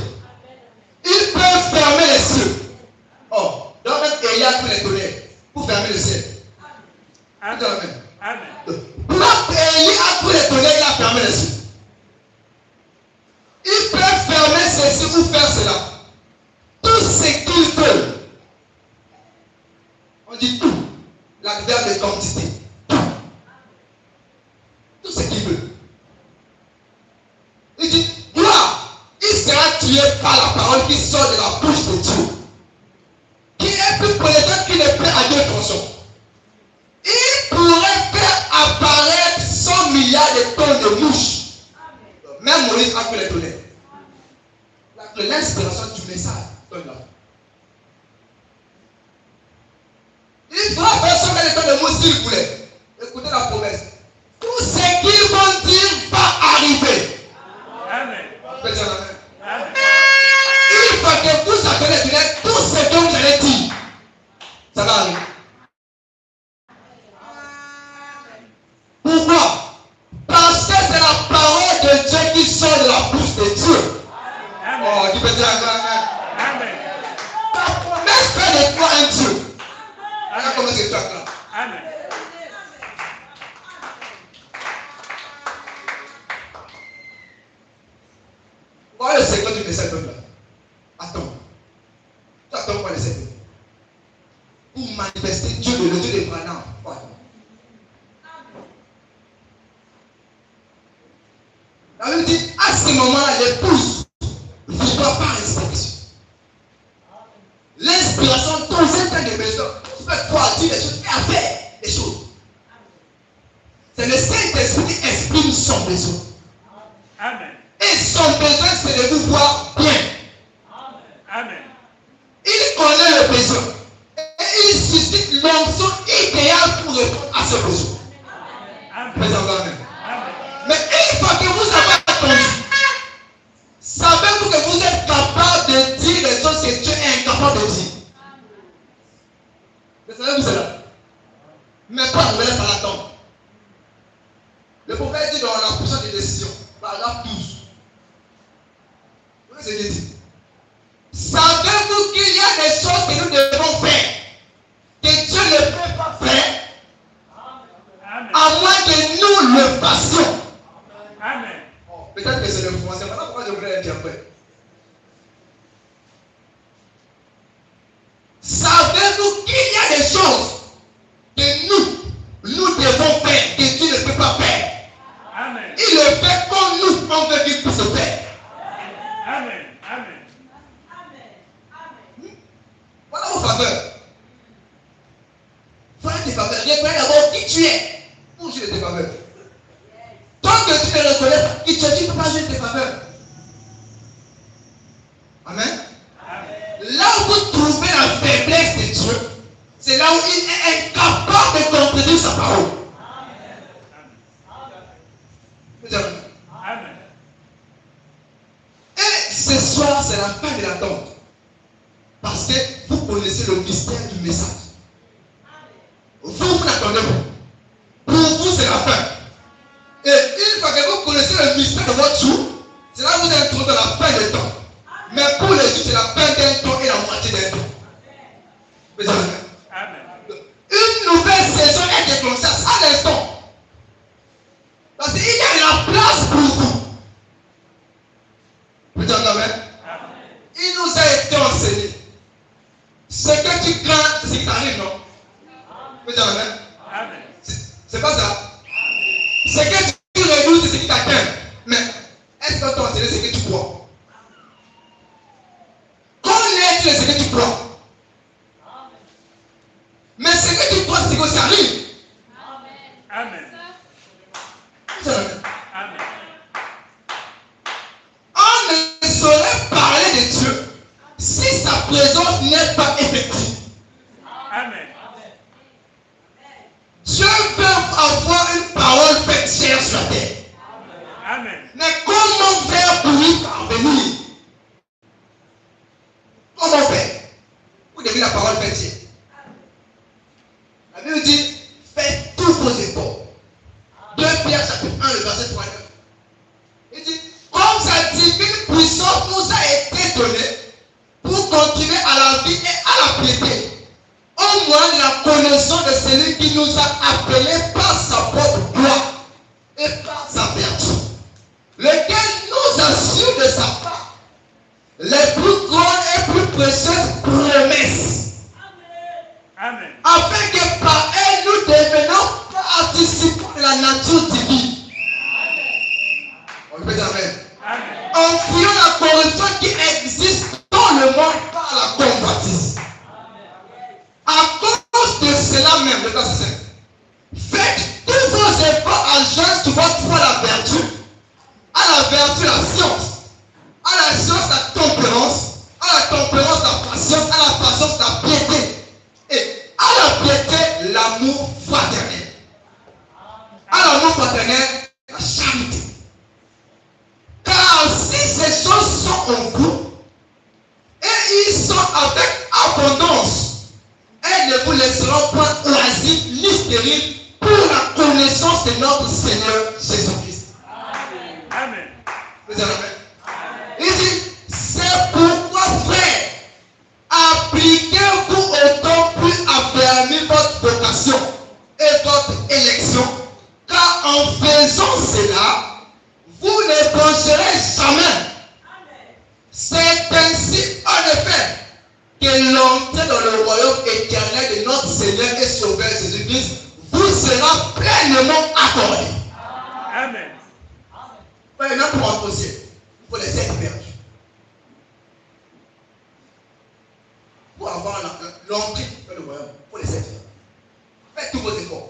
Ils peuvent fermer les cieux. Oh, donc même Elia a pris les tonnerres pour fermer le ciel. Amen. Amen. Quand Elia a pris les tonnerres, il a fermé les cieux. Ils peuvent fermer ceci ou faire cela. Tout ce qu'ils veulent. On dit tout. L'adverbe de quantité. Tout ce qu'il veut. Il dit, gloire, il sera tué par la parole qui sort de la bouche de Dieu. Qui est plus pénétrant qu'il ne peut à deux tronçons. Il pourrait faire apparaître 100 milliards de tonnes de mouches. Même Moïse a pu les donner. L'inspiration du message donne là. Il doit faire 100 milliards de tonnes de mouches s'il voulait. Écoutez la promesse. Tout ce qu'ils vont dire va arriver. Amen. Amen. Une fois que vous attendez tout ce que vous allez dire, ça va arriver. Pourquoi? Parce que c'est la parole de Dieu qui sort de la bouche de Dieu. Amen. Oh, tu peux dire Amen. Amen. La promesse fait de toi un Dieu. Regarde comment c'est toi là. Amen. Voilà le secret du message là. Attends. Tu attends quoi le secret? Pour manifester Dieu, le Dieu de Branham. La Bible dit, à ce moment-là, l'épouse ne doit pas l'inspiration. L'inspiration dans un temps de maison, tu peux pouvoir dire les choses et à faire les choses. C'est le Saint-Esprit qui exprime son besoin. Amen. Et son besoin, c'est de vous voir bien. Amen. Il connaît le besoin. Et il suscite l'onction idéale pour répondre à ce besoin. Amen. Mais une fois que vous avez attendu, savez-vous que vous êtes capable de dire les choses que Dieu est incapable de dire? Vous savez-vous cela? Mais pas vous laissez à l'attendre. Le prophète dit dans la puissance de décision, paragraphe 12. Vous savez ce qu'il dit? Savez-vous qu'il y a des choses que nous devons faire que Dieu ne peut pas faire à moins que nous le fassions? Amen. Peut-être que c'est le français. Voilà pourquoi je voulais interpréter. Savez-vous qu'il y a des choses que nous devons faire, que Dieu ne peut pas faire? Amen. Il le fait comme nous, on veut qu'il puisse faire. Amen. Amen. Voilà vos faveurs. Voilà tes faveurs. Reconnais d'abord qui tu es pour jouer tes faveurs. Tant que tu ne reconnais pas qui tu es, tu ne peux pas jouer tes faveurs. Amen. Là où vous trouvez la faiblesse de Dieu, c'est là où il est incapable de contredire sa parole. Amen. Et ce soir, c'est la fin de l'attente. Parce que vous connaissez le mystère du message. Vous n'attendez pas. Pour vous, c'est la fin. Et une fois que vous connaissez le mystère de votre jour, c'est là que vous êtes trouvé la fin du temps. Mais pour les Juifs, c'est la fin d'un temps et la moitié d'un temps. Amen. Une nouvelle saison est déclenchée à l'instant. Parce qu'il y a de la place pour vous. Vous dites Amen. Il nous a été enseigné. Ce que tu crains, c'est ce qui t'arrive, non? Vous dites Amen. C'est pas ça. Ce que tu redoutes, c'est ce qui t'atteint. Mais est-ce que tu as enseigné ce que tu crois? Connais-tu ce que tu crois? Mais ce que tu crois, c'est que ça arrive. Amen. Amen. On ne saurait parler de Dieu si sa présence n'est parole fait Dieu. La Bible dit, faites tous vos efforts. 2 Pierre chapitre 1, le verset 3. Il dit, comme sa divine puissance nous a été donnée pour continuer à la vie et à la piété, au moins la connaissance de celui qui nous a appelés par sa propre gloire et par sa vertu, lequel nous assure de sa part les plus grandes et plus précieuses promesses. Amen. Afin que par elle nous devenions participants de la nature divine. On peut dire Amen. Amen. En fuyant la corruption qui existe dans le monde par la convoitise. À cause de cela même, le verset 5, faites tous vos efforts à joindre sur votre foi la vertu, à la vertu la science, à la science la tempérance, à la tempérance la patience, à la patience la piété, et à la piété l'amour fraternel. À l'amour fraternel la charité. Car si ces choses sont en vous, et ils sont avec abondance, elles ne vous laisseront point oisifs ni stériles pour la connaissance de notre Seigneur Jésus-Christ. Amen. Vous avez Amen. Il dit, c'est pourquoi, frère, appliquez-vous au temps plus affermir votre vocation et votre élection, car en faisant cela, vous ne pencherez jamais. C'est ainsi, en effet, que l'entrée dans le royaume éternel de notre Seigneur et Sauveur Jésus-Christ vous sera pleinement accordée. Amen. Même pour entrer au ciel, il faut les être perdus. Pour avoir l'entrée dans le royaume, il faut les être perdus. Faites tous vos efforts.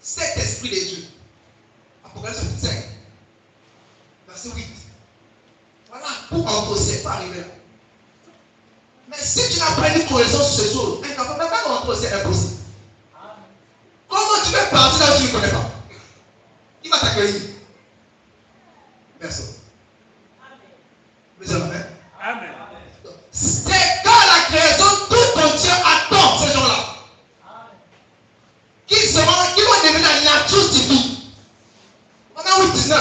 Cet esprit de Dieu. Apocalypse 5, verset 8. Voilà, pour entrer au ciel, il faut arriver là. Mais si tu n'as pas une connaissance sur ces choses, tu ne peux même pas rentrer au ciel, c'est impossible. Comment tu veux partir là où tu ne connais pas? Qui va t'accueillir? Personne. Vous avez Amen. Amen. C'est quand la création tout entière attend ces gens-là. Qui vont devenir la nature divine. Romains 8, 19.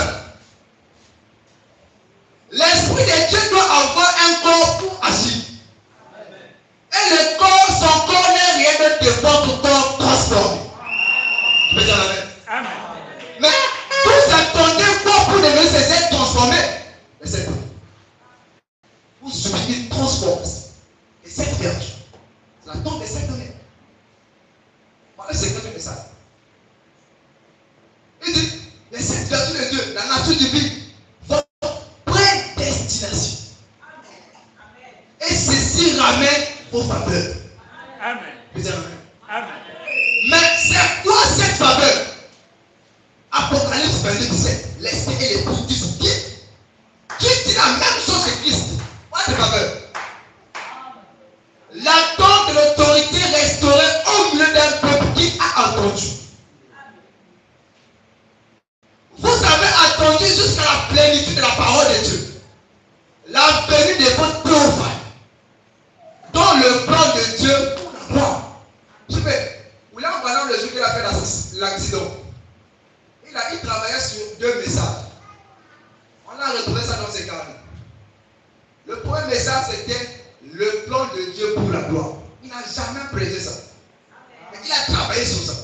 L'esprit de Dieu doit avoir un corps pour agir. Et le corps, son corps n'est rien d'autre que votre corps transformé. Tu peux dire Amen. Amen. Mais vous attendez quoi pour devenir ces êtres transformés? Et c'est tout. Vous subissez une transformation. Et cette vertu, c'est la tombe de cette année. Voilà le secret du message. Il dit, les sept vertus de Dieu, la nature divine, votre prédestination. Et ceci ramène vos faveurs. Amen. Vous dites Amen. Amen. Mais c'est quoi cette faveur? Apocalypse 22, 17. L'esprit et l'époux disent bien. Qui dit la même chose que Christ? Quoi de faveur? L'attente de l'autorité restaurée au milieu d'un peuple qui a entendu. Vous avez attendu jusqu'à la plénitude de la parole de Dieu. La venue de votre pauvre dans le plan de Dieu pour la gloire. Je vais, vous l'avez pendant le jour qu'il a fait l'accident. Il travaillait sur 2 messages. On a retrouvé ça dans ses carnets. Le premier message, c'était le plan de Dieu pour la gloire. Il n'a jamais prêché ça. Mais il a travaillé sur ça.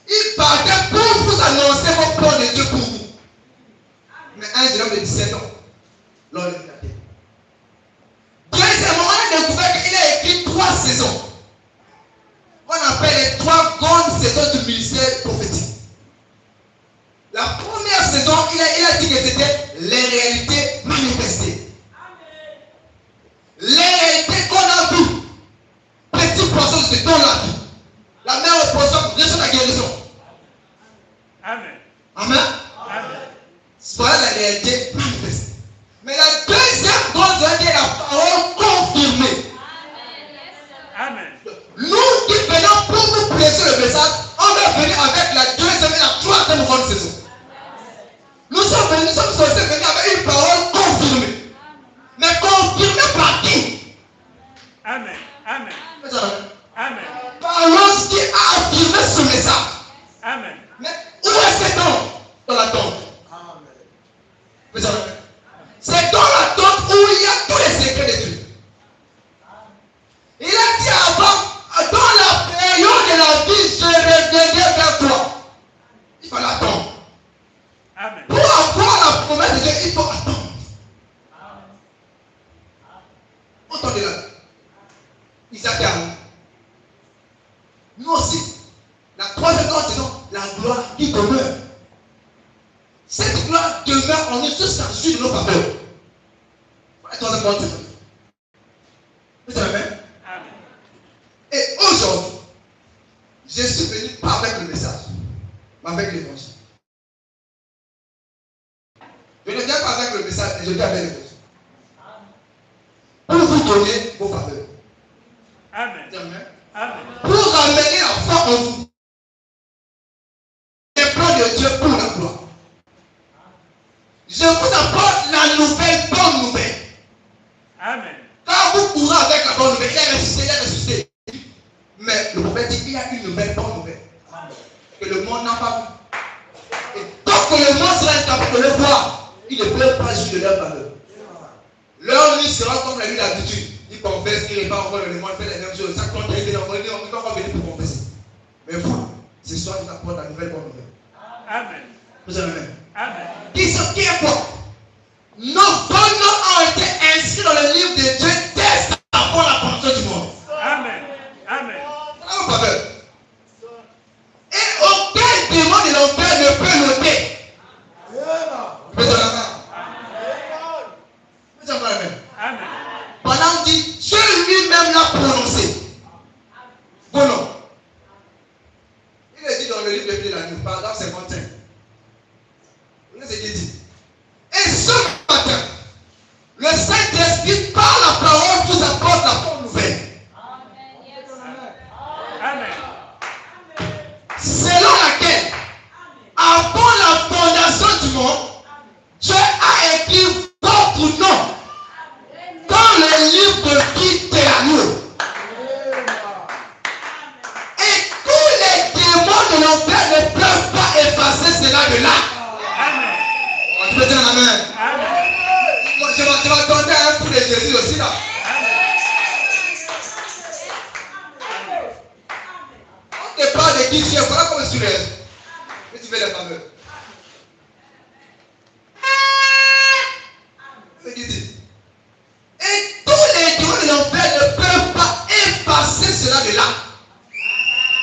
Il partait pour vous annoncer votre plan de Dieu pour vous. Mais un jeune homme de 17 ans, l'on l'a dit. Deuxièmement, on a découvert qu'il a écrit 3 saisons. On appelle les 3 grandes saisons du ministère prophétique. La première saison, il a dit que c'était les réalités manifestées. Les réalités qu'on a vues. Petit processus de dans la vie. La meilleure opposition, bien sûr la guérison. Amen. Amen. Amen. Voilà la réalité manifestée. Mais la deuxième grande réalité est la parole confirmée. Amen. Nous qui venons pour vous prêcher le message, on va venir avec la deuxième et la troisième grande saison. Nous sommes censés venir avec une Isaac est arrivé. Nous aussi, la troisième grande saison, la gloire qui demeure. Cette gloire demeure en nous jusqu'à suivre nos faveurs. La troisième grande saison. Vous savez même? Et aujourd'hui, je suis venu pas avec le message, mais avec l'évangile. Je ne viens pas avec le message, mais je viens avec l'évangile. Pour vous donner vos faveurs. Amen. Amen. Amen. Pour ramener la foi en vous. Les plans de Dieu pour la gloire. Je vous apporte la nouvelle, bonne nouvelle. Amen. Quand vous courez avec la bonne nouvelle, il est ressuscité, il est ressuscité. Mais le prophète dit qu'il y a une nouvelle, bonne nouvelle. Que le monde n'a pas vu. Et tant que le monde sera incapable de le voir, il ne peut pas jouir de leur valeur. Leur nuit sera comme la nuit d'habitude. Ils confessent qu'il n'est pas encore le monde, fait les mêmes choses. Chaque fois qu'il est encore, il ne va pas venir pour confesser. Mais vous, ce soir, il apporte la nouvelle bonne nouvelle. Amen. Vous avez même. Amen. Qui est quoi? Nos bonnes noms ont été inscrits dans le livre de Dieu dès avant la fondation du monde. Amen. Amen. Alors, faveur. Et aucun démon de l'enfer ne peut noter. Vous avez la main. Vous avez la main. Amen. Pendant qu'il dit, Dieu lui-même l'a prononcé. Bon nom. Il est dit dans le livre de Bible, paragraphe 55. Vous voyez ce qu'il dit. Et ce matin, le Saint-Esprit, par la parole, vous apporte la bonne nouvelle. Amen. Selon laquelle, avant la fondation du monde, Dieu a écrit votre nom dans le livre de vie de l'agneau. Et tous les démons de l'enfer ne peuvent pas effacer cela de là. Amen. Tu peux dire amen. Amen. Moi, je vais donner un coup de Jésus aussi là. On te parle de qui tu es, voilà comment tu es. Et tu fais les faveurs. C'est ce qu'il dit. Et tous les démons de l'enfer ne peuvent pas effacer cela de là.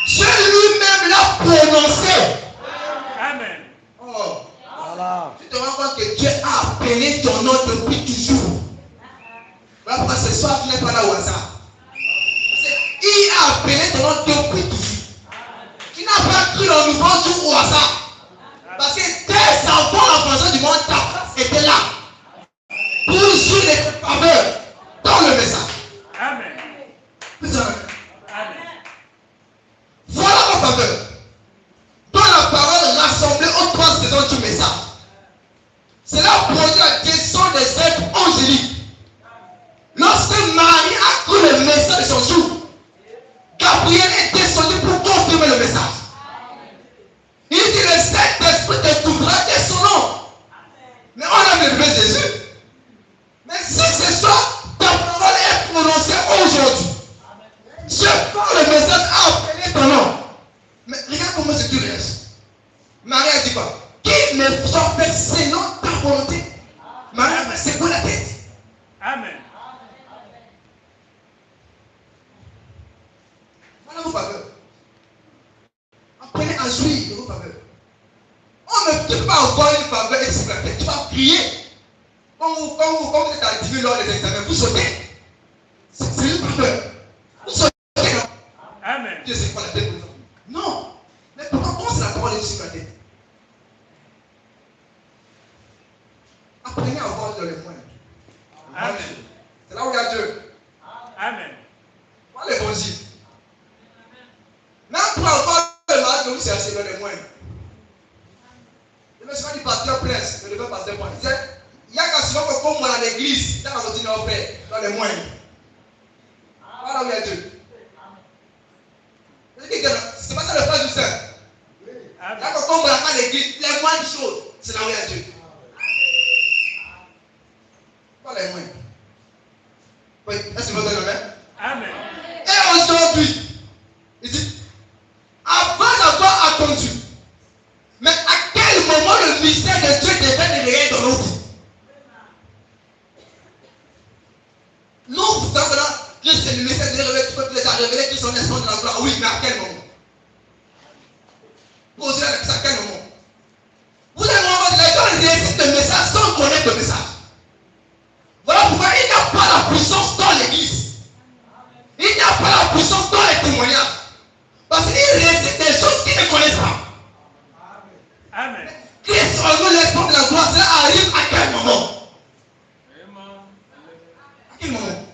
Dieu lui-même l'a prononcé. Amen. Oh, Voilà. tu te rends compte que Dieu a appelé ton nom depuis toujours. Voilà pourquoi ce soir tu n'es pas là au hasard. Il a appelé ton nom depuis toujours. Tu n'as pas cru le nouveau jour au hasard. Parce que dès avant la fondation du monde, ta place était là. Pour jouer les faveurs dans le message. Amen. Vous savez. Amen. Voilà vos faveurs. Dans la parole rassemblée aux 3 saisons du message. Cela produit la descente des êtres angéliques. Lorsque Marie a cru le message de son jour, Gabriel est descendu pour confirmer le message. Il dit le Saint-Esprit te couvra dès son nom. Mais on a levé Jésus. Mais si ce soir, ta parole est prononcée aujourd'hui, Dieu par le message a appelé ton nom. Mais regarde comment c'est tout le reste. Marie a dit quoi? Qu'il me soit fait selon ta volonté. Marie a fait secouer la tête. Amen. Voilà vos faveurs. Apprenez à jouir de vos faveurs. On ne peut pas avoir une faveur exploitée. Tu vas prier. Quand vous êtes à 10 000 lors des examens, vous sautez. C'est une faveur. Vous sautez. Amen. Dieu sait quoi la tête. Non. Mais pourquoi comment c'est la parole exploitée? Apprenez à voir dans les moyens. Amen. C'est là où il y a Dieu. Amen. Voilà l'évangile. Même pour avoir le mal que vous cherchez dans les moyens. Je me suis dit pasteur Prince, le pasteur Prince. Il disait, il y a qu'à souvent comme moi dans l'église, dans la routine au père, dans les moyens. Voilà où il y a Dieu. C'est pas ça le frère du Saint. Il y a comme moi dans l'église, les moindres choses, c'est là où il y a Dieu. Pas les moyens. Oui, est-ce que vous avez le même? Amen. Et aujourd'hui, il dit, avant d'avoir attendu, mais à quel moment le mystère de Dieu devait réel dans nos vies? Nous, vous savez là, c'est le mystère de Dieu son espoir de la gloire. Oui, mais à quel moment? Posez la question, à quel moment? Vous avez vraiment les gens récitent le message sans connaître le message. Voilà pourquoi il n'y a pas la puissance dans l'église. Il n'y a pas la puissance dans les témoignages. Parce qu'ils récitent des choses qu'ils ne connaissent pas. Amen. Christ en nous l'espoir de la gloire, cela arrive à quel moment? À quel moment?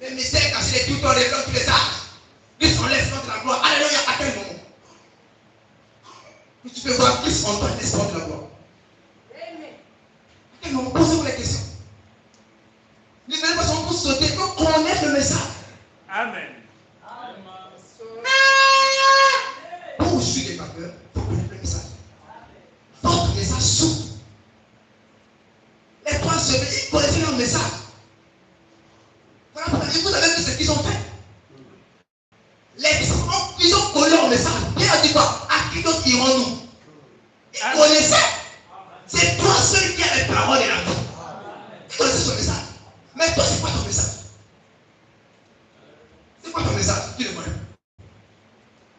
Les mystères cachés, les tuteurs, les blancs, tous les âges. Christ en l'espoir de la gloire. Alléluia, à quel moment? Tu peux voir Christ en toi l'espoir de la gloire. À quel moment? Posez-vous les questions. Les mêmes personnes pour sauter, il faut connaître le message. Amen. Pour suivre les papeurs, il faut connaître le message. Votre message s'ouvre. Les trois semaines, ils connaissaient leur message. Voilà pourquoi vous avez vu ce qu'ils ont fait. Les disciples, ils ont connu leur message. Dieu a dit quoi? À qui d'autre irons-nous? Ils connaissaient. C'est toi seul qui a les paroles et la vie. Ils connaissaient son message. Mais toi, c'est quoi ton message? C'est quoi ton message? Qui le connaît?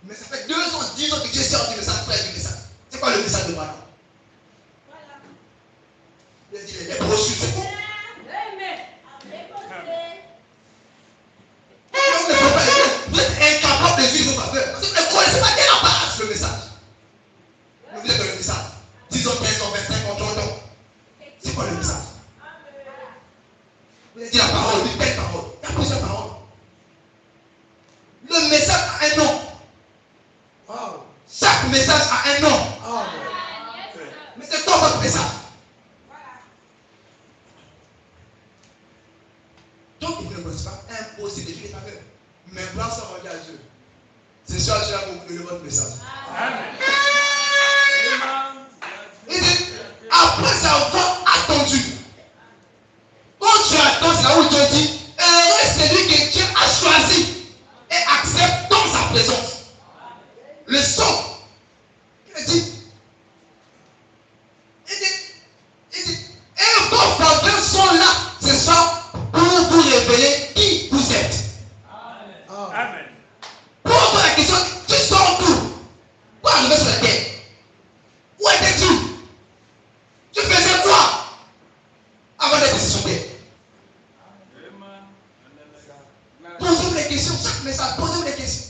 Mais ça fait 2 ans, 10 ans que j'ai sorti du message, frère du message. C'est quoi le message de Balaam? Il a dit les brochures, c'est quoi? Vous êtes incapable de vivre vos faveurs. Parce que vous ne connaissez pas dès la base le message. Mais vous êtes dans le message. 10 ans, 15 ans, 25 ans, 30 ans. C'est quoi le message? Vous avez dit la parole, oui, quelle parole? Il y a plusieurs paroles. Le message a un nom. Chaque message a un nom. Mais c'est quoi votre message? Donc vous ne connaissez pas, impossible de vivre les faveurs. Mais blanc ça va à Dieu. C'est ça que j'ai compris de votre message. Amen. Il dit, après avoir attendu, quand tu attends, c'est là où Dieu dit, c'est lui que Dieu a choisi et accepte dans sa présence. Le son. Il dit, et vos faveurs sont là, ce soir, pour vous révéler qui vous êtes. Amen. Pose la question, tu sors d'où? Pour arriver sur la terre? Où étais-tu? Tu faisais quoi avant d'être sur terre? Posez-vous les questions, chaque message, posez-vous les questions.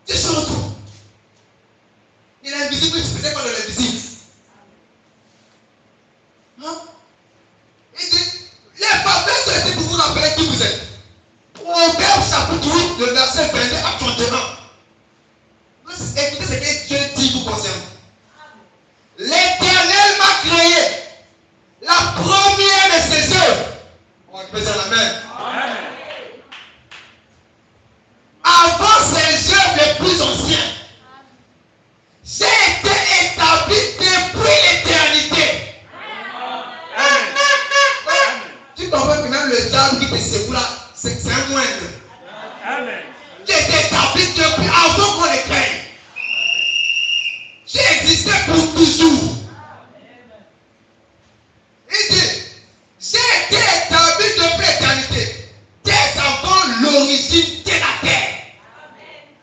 Tu sors d'où? Il est invisible, tu faisais quoi de l'invisible? Hein? Il dit, les faveurs sont ici pour vous rappeler qui vous êtes. Proverbe chapitre 8, le verset 22 à 31. Écoutez ce que Dieu dit vous concernant. L'Éternel m'a créé, la première de ses œuvres. On peut dire la même. Amen. Avant ses œuvres les plus anciennes, j'ai été établi depuis l'éternité. Amen. Tu comprends que même le diable qui te secoue là, c'est un moindre. Amen. J'ai été établi depuis avant qu'on le crée. J'ai existé pour toujours. Il dit, j'ai été établi depuis l'éternité, dès avant l'origine de la terre.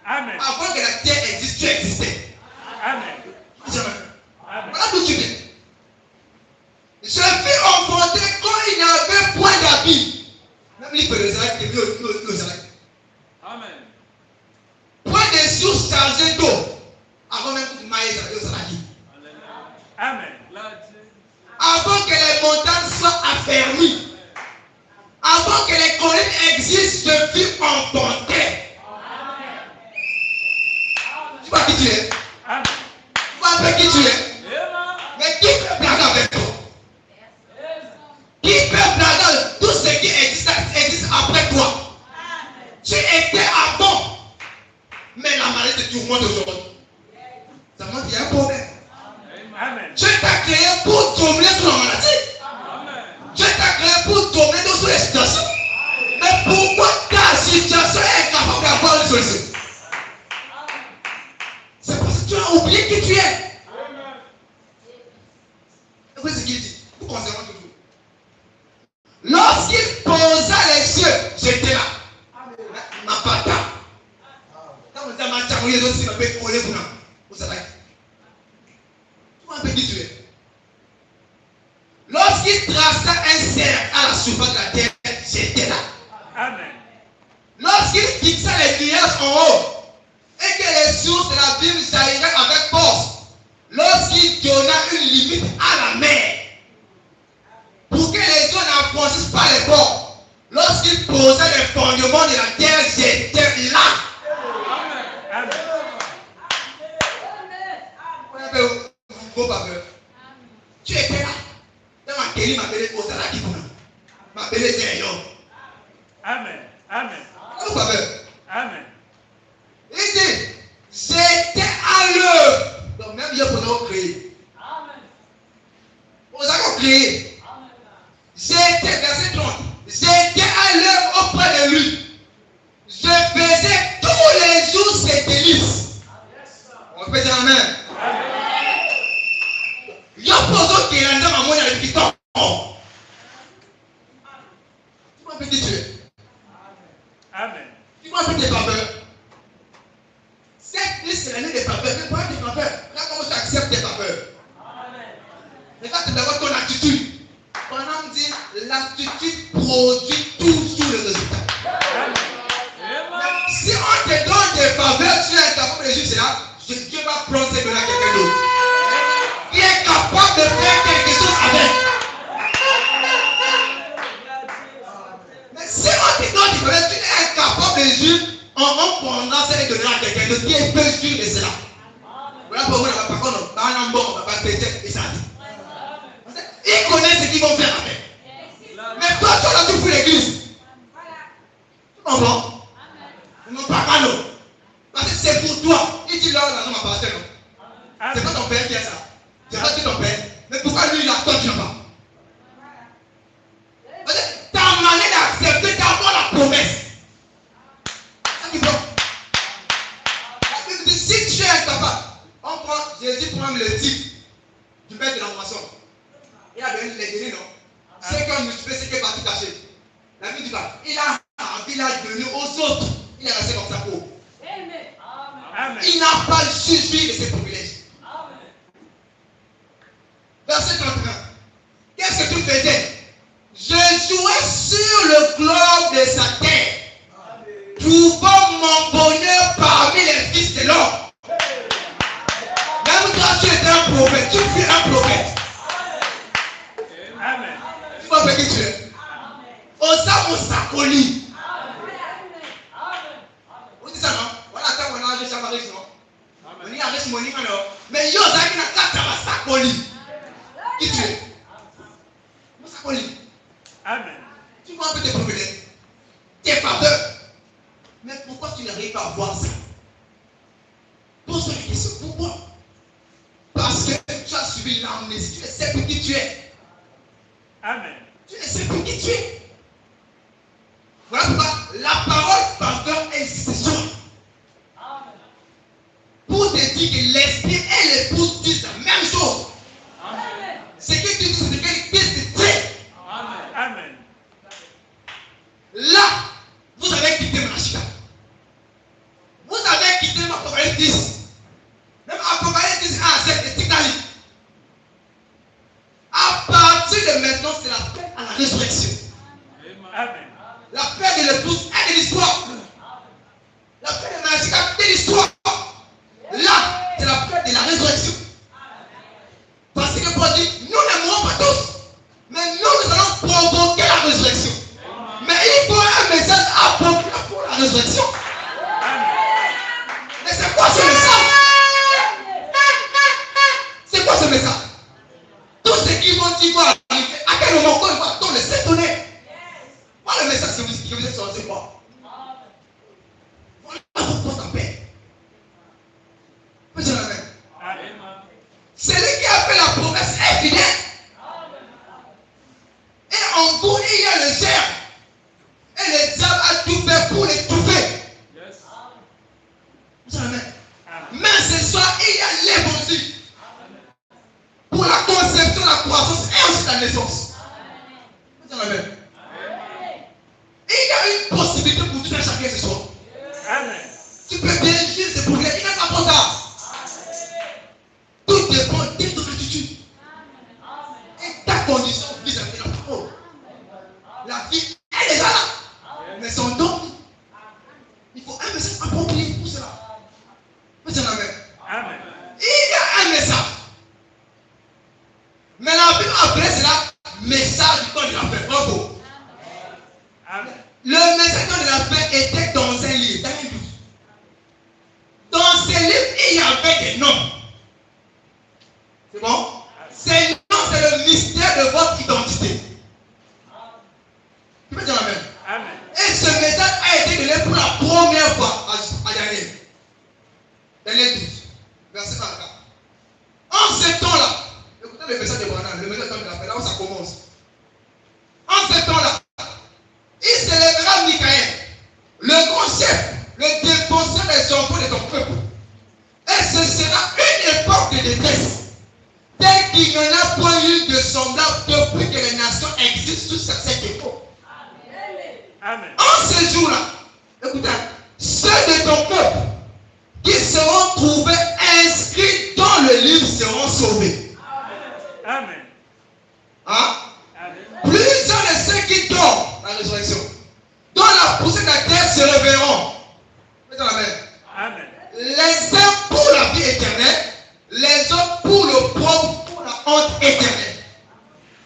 Amen. Avant que la terre existe, tu existais. Amen. Voilà d'où tu viens. Je fus enfanté quand il n'y avait point d'habits. Même l'île de Zérak, il est au Zérak. Amen. Point de sources chargées d'eau. Avant même que le maïs soit au Zérak. Amen. Avant que les montagnes soient affermies. Avant que les collines existent, je fus enfanté. Tu vois qui tu es? Amen. Tu vois avec qui tu es? Mais qui peut blaguer avec toi? Qui peut blaguer tout ce qui existe après toi? Tu étais avant. Mais la maladie te tourmente aujourd'hui. Ça montre qu'il y a un problème. Amen. Dieu t'a créé pour dominer sur la maladie. Dieu t'a créé pour dominer sur les situations. Mais pourquoi ta situation est incapable d'avoir une solution? C'est parce que tu as oublié qui tu es. Écoutez ce qu'il dit. Vous concernant toujours. Lorsqu'il posa les cieux, j'étais là. Ma Lorsqu'il traça un cercle à la surface de la terre, j'étais là. Amen. Lorsqu'il fixa les nuages en haut et que les sources de la Bible jailliraient avec force, lorsqu'il donna une limite à la mer pour que les eaux n'enfoncissent pas les bords, lorsqu'il posait les fondements de la terre, j'étais là. Amen. Vos papeurs. Tu étais là. Dans ma télé, ma télé, au Zala qui ma télé, c'est un homme. Amen. Amen. Vos papeurs. Amen. Il dit, j'étais à l'œuvre. Donc même Dieu pour nous créer. Vous avez créé. J'étais, verset 30. J'étais à l'œuvre auprès de lui. Je faisais tous les jours ses délices. On peut dire amen. Il y a pas qui est dans ma monnaie avec qui tombe. Tu m'as fait tuer. Amen. Tu m'as fait des faveurs. Cette liste, c'est l'année des faveurs. Mais pas des faveurs. Là, comment tu acceptes des faveurs? Regarde d'abord ton attitude. Pendant on dit, l'attitude produit toujours le résultat. Si on te donne des faveurs, tu es incapable de juger cela, Dieu va prendre ces dons à quelqu'un d'autre. Il est capable de faire quelque chose avec. Mais si on te donne des faveurs, tu es incapable de juger, on prendra ces dons à quelqu'un d'autre qui peut juger de cela. Voilà pourquoi on va pas péter et ça. Ils connaissent ce qu'ils vont faire avec. Mais toi, tu as tout pour l'église. Tu comprends? Non, pas cadeau. Parce que c'est pour toi. Il dit là, on m'a passé. C'est pas ton père qui a ça. C'est pas ton père. Mais pourquoi lui, il a toi, tu n'as pas? Parce que ta manière d'accepter d'avoir la promesse. Ça qui bloque. Si tu es incapable, on prend, Jésus prend le titre du père de la moisson. Il a donné les données, non? C'est comme je fais ce qui est parti caché. La vie du bas. Il a donné aux autres. Il est resté comme ça pour. Amen. Il n'a pas le suivi de ses privilèges. Verset 31. Qu'est-ce que tu faisais? Je jouais sur le globe de sa terre, trouvant mon bonheur parmi les fils de l'homme. Même toi, tu étais un prophète. Tu fus un prophète. Amen. Tu vois ce que tu es? Osa Mosakoli. Vous dites ça, non? Voilà, quand on a un chamaris, non? On y a un money, non? Mais yo, ça qui n'a qu'à Mosakoli. Qui tu es? Mosakoli. Amen. Tu vois un peu tes problèmes, tes faveurs. Mais pourquoi tu n'arrives pas à voir ça? Pose-toi la question, pourquoi? Parce que tu as subi l'amnésie, tu ne sais plus qui tu es. Amen. Tu ne sais plus qui tu es. Voilà pourquoi la parole faveur existe sur toi. Pour te dire que l'esprit et l'épouse disent la même chose. Amen. Ce que tu dis, c'est que Christ te dit. Amen. Là, vous avez quitté Machika. Vous avez quitté Apocalypse 10. Même Apocalypse 10 à 7 et Tigali. À partir de maintenant, c'est la paix à la résurrection. Amen. La paix de l'épouse et de l'histoire. La paix de Machika et de l'histoire. Là, c'est la paix de la résurrection. Parce que Paul dit, nous ne mourrons pas tous. Mais nous allons provoquer la résurrection. Mais il faut un message approprié pour la résurrection. Mais c'est quoi ce message? C'est quoi ce message? Tous ceux qui vont dire quoi arriver, à quel moment quoi va on les s'étonner? Voilà le message que vous êtes sorti quoi? Voilà votre en paix. C'est lui qui a fait la promesse est fidèle. Et en vous, il y a le germe. Et le diable a tout fait pour l'étouffer. Mais ce soir, il y a l'évangile. Pour la conception, la croissance et aussi la naissance. Amen. Il y a une possibilité pour tout un chacun ce soir. Amen. Tu peux bien juger ces problèmes. Il n'est pas trop tard. Tout dépend de ton attitude. Et ta condition vis-à-vis Amen. En ce jour-là, écoutez, ceux de ton peuple qui seront trouvés inscrits dans le livre seront sauvés. Amen. Hein? Amen. Plusieurs de ceux qui dorment la résurrection, dont la poussée de la terre se réveilleront. Mettons la main. Amen. Les uns pour la vie éternelle, les autres pour le propre, pour la honte éternelle.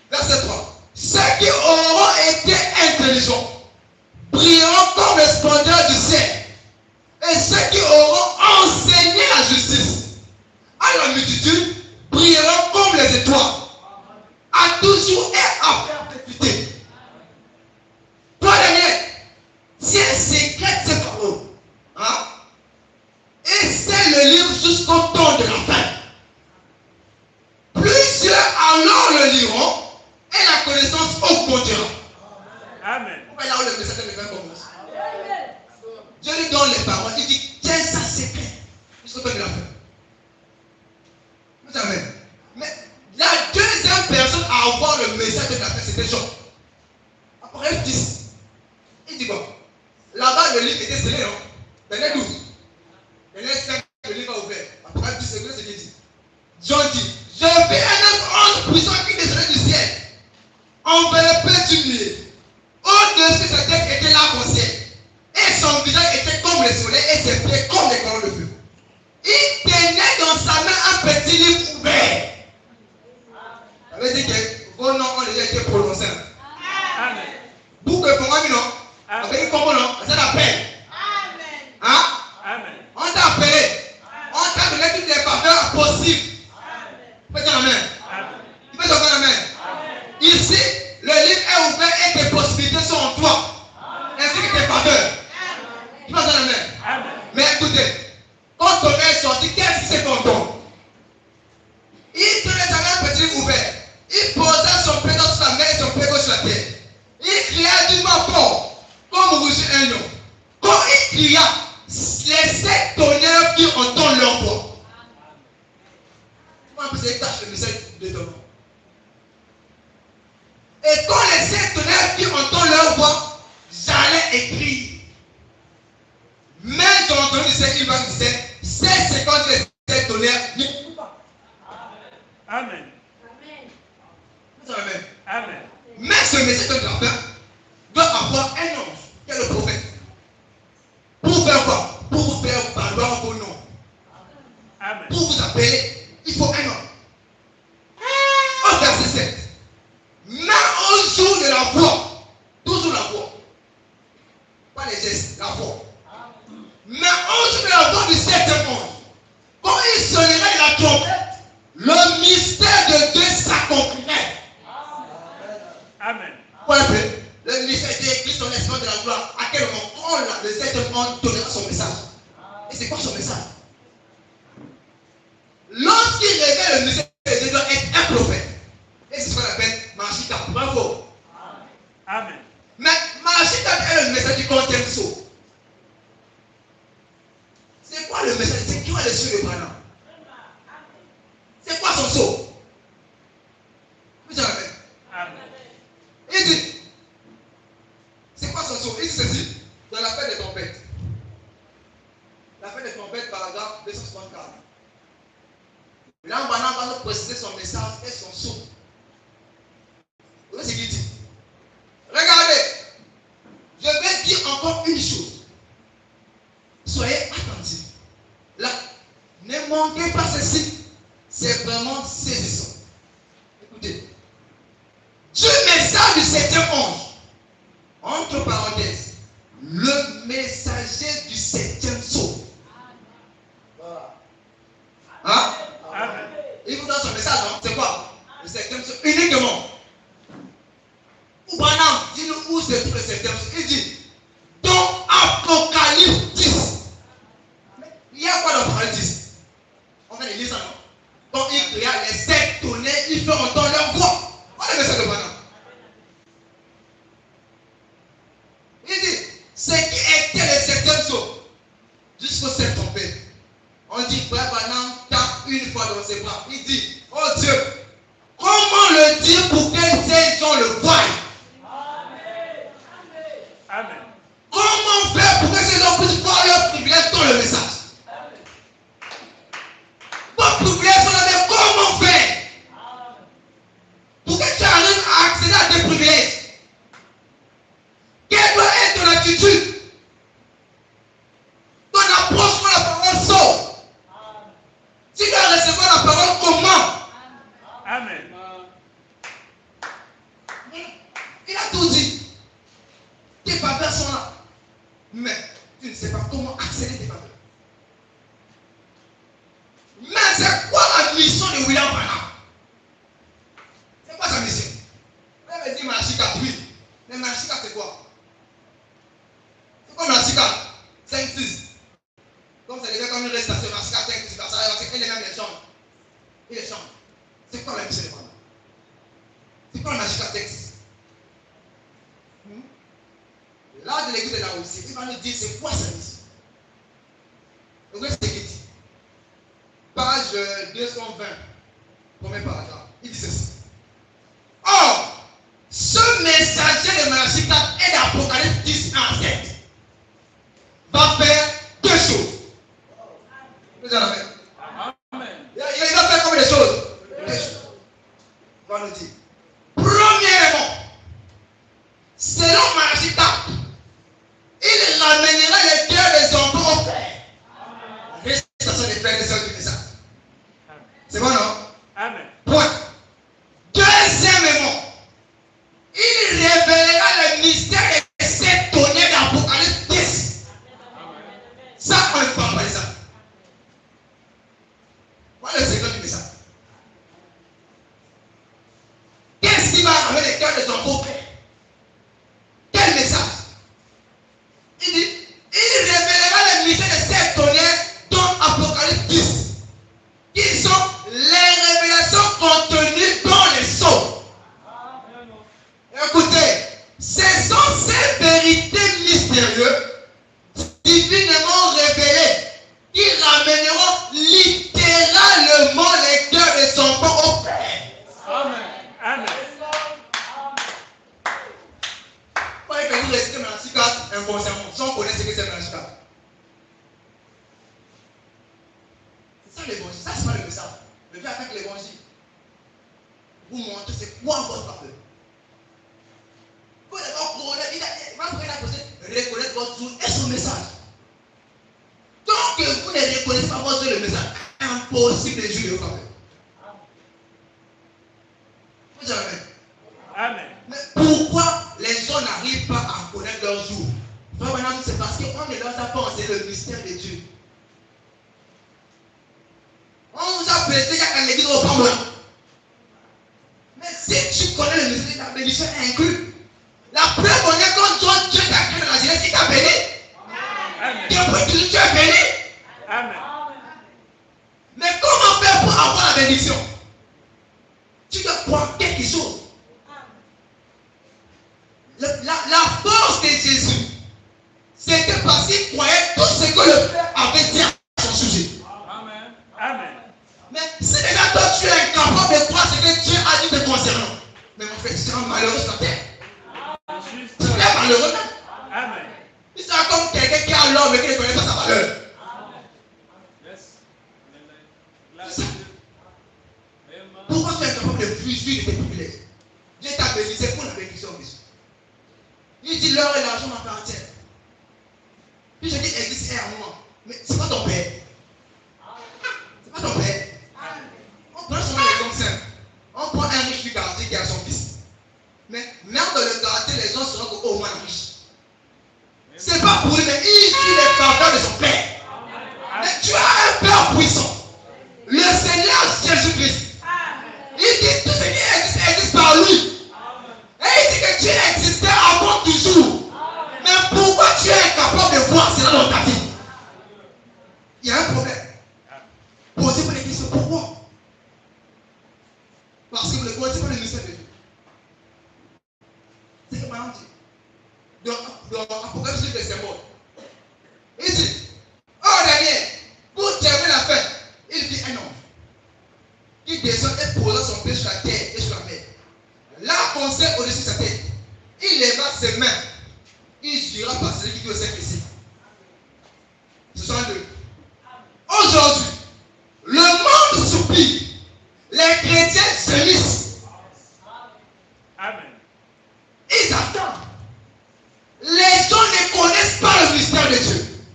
Verset 3. Ceux qui auront été intelligents brilleront comme le splendeur du ciel. Et ceux qui auront enseigné la justice à la multitude brilleront comme les étoiles, à toujours et à perpétuité. Toi, Daniel, tiens secret ces paroles. Hein? Et c'est le livre jusqu'au temps de la fin. Plusieurs alors le liront et la connaissance augmentera. Amen. Pourquoi là où le message de fin commence? Je lui donne les paroles, il dit tiens ça secret jusqu'au temps de la fin. Vous savez, mais la deuxième personne à avoir le message de la fin, c'était Jean. Après 10, il dit bon, là-bas le livre était scellé, non? Daniel 12. Daniel 5, le livre a ouvert. Après 10 secondes, c'est ce qu'il dit. Jean dit, je vis un ange puissant qui descendait du ciel, enveloppé d'une nuée. Au-dessus de sa tête était l'arc-en-ciel. Et son visage était comme le soleil et ses pieds comme des colonnes de feu. Il tenait dans sa main un petit livre ouvert. Ça veut dire que vos noms ont déjà été prononcés. Amen. Boucle de Congo, non? Avec comment non? Ça l'appelle. Hein? Amen. On t'a appelé. On t'a donné toutes les faveurs possibles. Faites la main. Tu peux donner la main. Ici, le livre est ouvert et tes possibilités sont en toi. Ainsi que tes faveurs. Tu peux donner la main. Mais écoutez, quand ton est sorti, qu'est-ce qui s'est content? Il tenait sa main petit livre ouvert. Il posait son pied dans sa main et son pied gauche sur la terre. Il cria d'une voix forte, comme rougit un lion. Quand il cria, les 7 tonnerres qui entendent leur voix. Comment vous tâche le message de ton nom? Et quand les 7 tonnerres qui entendent leur voix, j'allais écrire. Mais j'ai entendu il va dire, c'est 50 les 7 tonnerres n'écoutent pas. Amen. Amen. Amen. Mais ce message de la fin doit avoir un ange, qui est le prophète. Pour faire quoi? Pour faire valoir vos noms. Amen. Pour vous appeler, il faut un ange. Au verset 7. Mais au jour de la voix, toujours la voix, pas les gestes, la voix. Mais au jour de la voix du 7e ange, quand il sonnerait la trompette, le mystère de Dieu s'accomplirait. Amen. Pour appeler, le mystère de Dieu écrit son esprit de la gloire. À quel moment? Quand le 7e ange donnera son message. Et c'est quoi son message? Lorsqu'il révèle le mystère de Dieu, doit être un prophète. Et c'est ce qu'on appelle Machita. Bravo. Amen. Mais Machita est le message du contient saut. C'est quoi le message? C'est qui va le suivre le Branham? C'est quoi son saut? Vous savez? Amen. Il dit, c'est quoi son saut? Il dit ceci, dans la fête des tempêtes. La fête des tempêtes, paragraphe 264. Là, Branham va nous préciser son message et son saut. Vous voyez ce qu'il dit? Regardez, je vais dire encore une chose. Soyez attentifs. Là, ne manquez pas ceci. C'est vraiment saisissant. Écoutez. Du message du 7e ange, entre parenthèses, le messager du 7e sceau. Hein? Amen. Il vous donne son message, non? C'est quoi? Le 7e sceau uniquement. Ou Branham, dis-nous où se trouve le 7e sceau. Il dit, dans Apocalypse 10. Il y a quoi dans Apocalypse 10? On va lire ça, non? Quand il créa les 7 tonnerres, il fait entendre leur voix. Voilà le message de Branham. Il dit, ce qui était le 7e sceau, jusqu'au 7 trompette. On dit, Frère Branham tape une fois dans ses bras. Il dit, oh Dieu, comment le dire pour que ces gens le voient? Amen. Il a tout dit. Tes faveurs sont là. Mais tu ne sais pas comment accéder tes faveurs. Mais c'est quoi la mission de William Branham? C'est quoi sa mission? Elle me dit Machika, oui. Mais Machika, c'est quoi? C'est quoi Machika? 5-6. Donc ça devient comme une restation. Machika 5-6. Ça il est même les chambres. Il les chambres. C'est quoi la mission de Branham? C'est quoi le Machika 5-6? Là de l'église de la Russie, il va nous dire c'est quoi sa mission. Donc c'est ce qu'il dit. Page 220, premier paragraphe. Il dit ceci. Or, ce messager de Malachie 4 et d'Apocalypse 10 en 7 va faire deux choses. Vous en avez fait. Amen. Il va faire combien de choses? Deux choses. Il va nous dire. Premièrement, selon Malachie 4, il ramènera les cœurs des enfants au Père. Restation des frères et des sœurs du message. C'est bon, non? Amen. Point. Deuxièmement, il révélera le mystère des 7 tonnerres d'Apocalypse 10. Ça, on ne parle pas de ça. Voilà le secret du message. Qu'est-ce qui va ramener les cœurs des enfants au Père? Quel message? Il dit, il révélera le mystère des 7 tonnerres dans Apocalypse 10. Qui sont les révélations contenues dans les sceaux. Écoutez, ce sont ces vérités mystérieuses, divinement révélées, qui ramèneront littéralement les cœurs des enfants au Père. Amen. Amen. Pourquoi que vous restez dans la cigare inconsciemment, sans connaître ce que c'est dans la cigare? C'est ça l'évangile, ça c'est pas le message. Le Dieu avec l'évangile, vous montrez c'est quoi votre faveur. Vous d'abord reconnaître votre jour et son message. Tant que vous ne reconnaissez pas votre le message, impossible de jouer au faveur. Vous avez. Amen. Mais pourquoi les gens n'arrivent pas à connaître leur jour? C'est parce qu'on ne leur a pas enseigné le mystère de Dieu. On nous a prêté, il y a qu'à l'église au fond blanc. Mais si tu connais le mystère, ta bénédiction est inclue. La preuve, on est quand Dieu t'a créé dans la jeunesse, il t'a béni. Amen. Depuis que tu es béni. Amen. Mais comment faire pour avoir la bénédiction? Tu dois croire quelque chose. La force de Jésus, c'était parce qu'il croyait tout ce que le Père avait dit à son sujet. Amen. Amen. Mais si déjà toi tu es incapable de croire ce que Dieu a dit te concernant, mais mon frère, tu seras malheureux sur la terre. Tu seras malheureux. Amen. Tu seras comme quelqu'un qui a l'homme et qui ne connaît pas sa valeur. Pourquoi tu es incapable de fruire de tes privilèges? Dieu t'a béni, c'est pour la bénédiction de Jésus. Il dit l'or et l'argent m'appartiennent. Puis je dis existe est à moi. Mais c'est pas ton père. C'est pas ton père. On prend souvent l'exemple simple. On prend un riche du quartier qui a son fils. Mais même dans le quartier, les gens seront au moins riches. C'est pas pour lui, mais il suit les faveurs de son père. Mais tu as un père puissant. Le Seigneur Jésus-Christ. Il dit tout ce qui existe par lui. Et il dit que tu existais avant toujours. Mais pourquoi tu es incapable de voir cela dans ta vie? Il y a un problème. Posez-vous les questions. Pourquoi? Parce que vous ne connaissez pas le mystère de Dieu. C'est ce que Maman dit. Dans Apocalypse des symboles. Il dit, oh Daniel, pour terminer la fête, il dit un homme qui descend et posa son pied sur la terre et sur la mer. Là, concert au-dessus de sa tête. Il leva ses mains. Il jura par celui qui dit au Saint ici. 62. Aujourd'hui, le monde soupire. Les chrétiens se lissent. Amen. Ils attendent. Les gens ne connaissent pas le mystère de Dieu.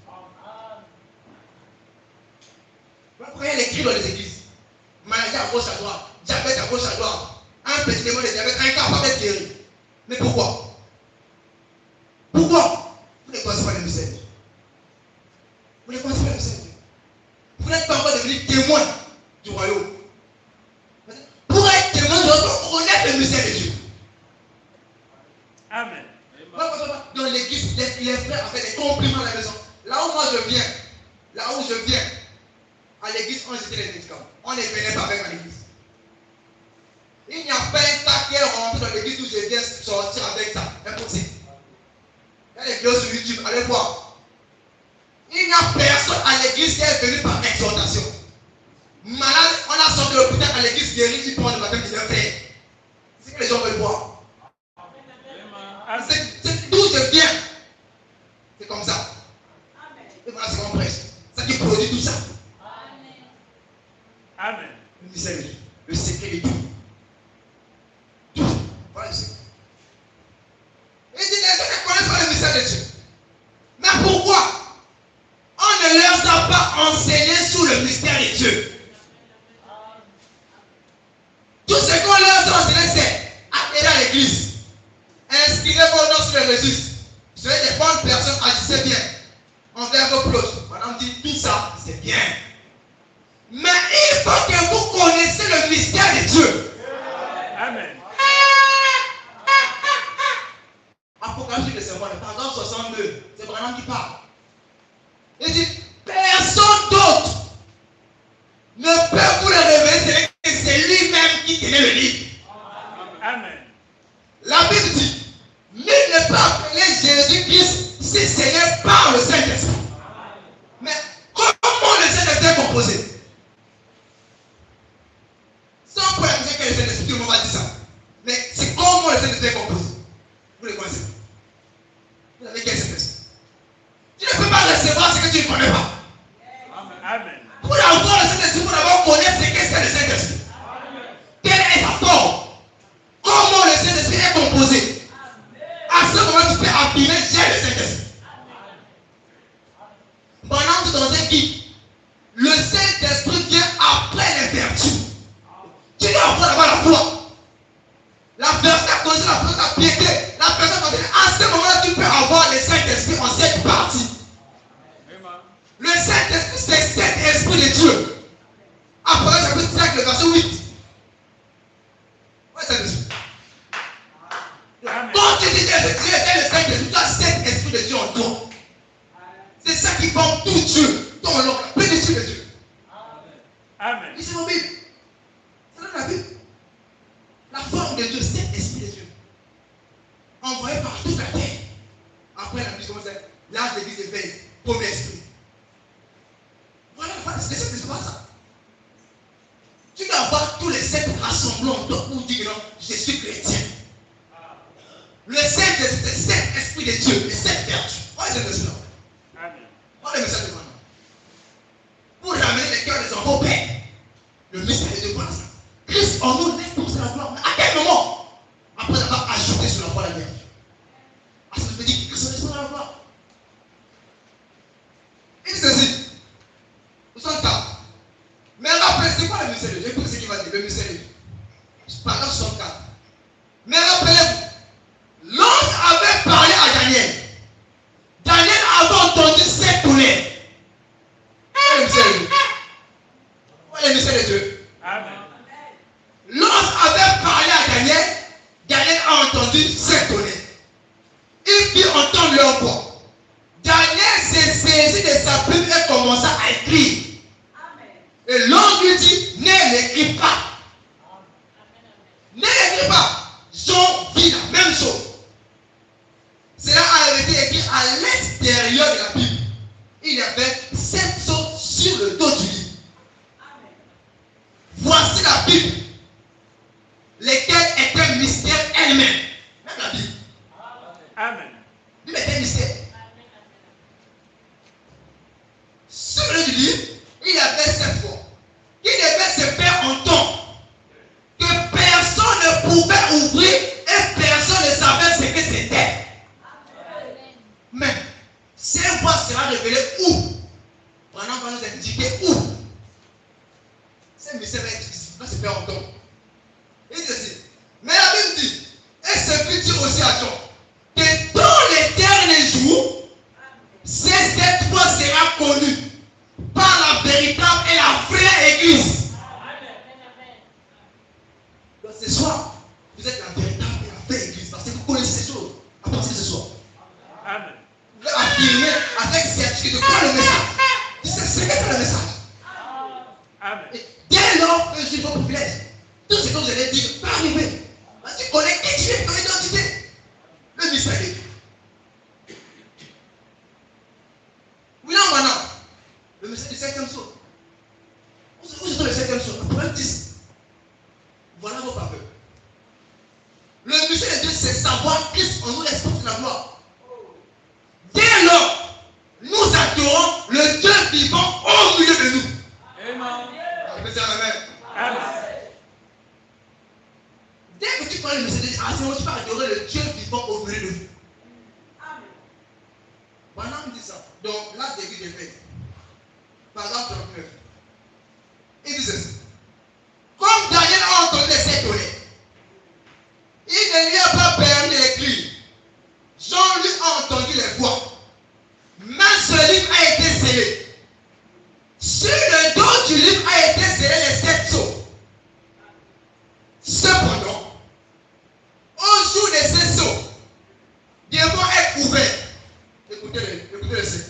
Vous voyez les cris dans les églises. Maladie à gauche à droite, diabète à gauche à droite, un petit démon de diabète incapable d'être guéri. Mais pourquoi? Pourquoi? Vous ne connaissez pas le mystère de Dieu. Vous ne connaissez pas le mystère de Dieu. Vous n'êtes pas encore devenu témoin du royaume. Pour être témoin, nous devons connaître le mystère de Dieu. Amen. Dans l'église, les frères avaient des compliments à la maison. Là où moi je viens, à l'église, on jetait les médicaments. On ne venait pas avec à l'église. Il n'y a pas un tas qui est rentré dans l'église où je viens sortir avec ça. Impossible. Il y a des vidéos sur YouTube, allez voir. Il n'y a personne à l'église qui est venu par exhortation. Malade, on a sorti le l'hôpital à l'église guéri, il prend le matin, il est fait. C'est ce que les gens veulent voir. C'est d'où je viens. C'est comme ça. Et voilà ce qu'on prêche. C'est ça qui produit tout ça. Amen. Le mystère de Dieu. Le secret de tout. Tout. Voilà le secret. Il dit, les gens ne connaissent pas le mystère de Dieu. Mais pourquoi? On ne leur a pas enseigné sur le mystère de Dieu. Tout ce qu'on leur a enseigné, c'est adhérer à l'église. Inscrivez vos noms sur le registre. Soyez des bonnes personnes, agissez bien envers vos proches. Madame dit, tout ça, c'est bien. Mais il faut que vous connaissiez le mystère de Dieu. Amen. Apocalypse de Saint-Paul, paragraphe 62, c'est Branham qui parle. Il dit, personne d'autre ne peut vous le révéler, c'est lui-même qui tenait le livre. Amen. La Bible dit, nul ne peut appeler Jésus-Christ si ce n'est par le Saint-Esprit. Mais comment le Saint-Esprit est composé? Sans pour la musique que le Saint-Esprit, tout le monde va dire ça. Mais c'est comment le Saint-Esprit est composé. Vous le connaissez. Vous avez quel Saint-Esprit? Tu ne peux pas recevoir ce que tu ne connais pas. Amen. Pour avoir le Saint-Esprit, pour d'abord connaître ce qu'est le Saint-Esprit. Quelle est sa forme? Comment le Saint-Esprit est composé? À ce moment, tu peux affirmer j'ai le Saint-Esprit. Pendant que dans un guide, le Saint-Esprit vient après les vertus. Tu dois avoir d'abord la foi. La vertu a causé la foi, la piété. La personne a dit, à ce moment-là, tu peux avoir le Saint-Esprit en cette partie. Le Saint-Esprit, c'est cet esprit de Dieu. Après, chapitre 5, le verset 8. Ouais, Saint-Esprit. Quand tu dis que Dieu est le Saint-Esprit, tu as cet esprit de Dieu en toi. C'est ça qui forme tout Dieu, ton nom, la plénitude de Dieu. Amen. Lisez vos Bibles. C'est dans la Bible. La forme de Dieu, c'est l'esprit de Dieu. Envoyé par toute la terre. Après la Bible, l'âge de l'église éveille, premier esprit. Voilà, c'est pas ça. Tu dois avoir tous les sept rassemblés en toi pour dire non, je suis chrétien. Le Saint-Esprit, c'est cet esprit de Dieu, les sept vertus. Voilà ce message. Amen. Voilà le message de maintenant. Pour ramener les cœurs des enfants au Père. Le mystère de Dieu, voilà ça. Christ en nous laisse pour la gloire. Mais à quel moment? Après avoir ajouté sur la foi la vertu. Parce que je me dis que Christ est dans la gloire. Il dit ceci. Nous sommes quatre. Mais rappelez, c'est quoi le mystère de Dieu? Écoutez ce qu'il va dire, le mystère de Dieu. Paragraphe 64. Mais rappelez-vous, l'ange avait parlé à Daniel. Daniel avait entendu cette tonnerre. Quel est le mystère de Dieu? Quel est le mystère de Dieu? Amen. L'ange avait parlé à Daniel. Daniel a entendu cette tonnerre. Il fit entendre leur voix. Daniel s'est saisi de sa plume et commença à écrire. Et l'ange lui dit, ne l'écris pas. Ne l'écris pas. Jean vit la même chose. Cela a été écrit à l'extérieur de la Bible. Il y avait 7 choses sur le dos du livre. Voici la Bible, lesquelles est un mystère elle-même. Même la Bible. Amen. La Bible est un mystère. Sur le dos du livre, il y avait 7 voix qui devaient se faire entendre. Que personne ne pouvait ouvrir et personne ne savait ce que c'était. Mais ces voix sera révélée où? Pendant qu'on nous a indiqué où? C'est mystère va se faire entendre. Il dit ceci. Mais la Bible dit, et ce fut dit aussi à verset du 7e saut. Où se trouve le 7e saut? Proverbe 10. Voilà vos faveurs. Le but de Dieu, c'est savoir Christ en nous l'expose de la gloire. Dès lors, nous adorons le Dieu vivant au milieu de nous. Amen. On peut dire amen. Amen. Dès que tu parles de Dieu, tu vas adorer le Dieu vivant au milieu de nous. Maintenant, on dit ça. Donc, là, David est fait. Par exemple, 39. Il dit ceci. Comme Daniel a entendu les 7 tonnerres, il ne lui a pas permis d'écrire. Jean lui a entendu les voix. Mais ce livre a été scellé. Sur le dos du livre a été scellé les 7 sceaux. Cependant, au jour de ces sceaux, des vont être ouverts. Écoutez le secret.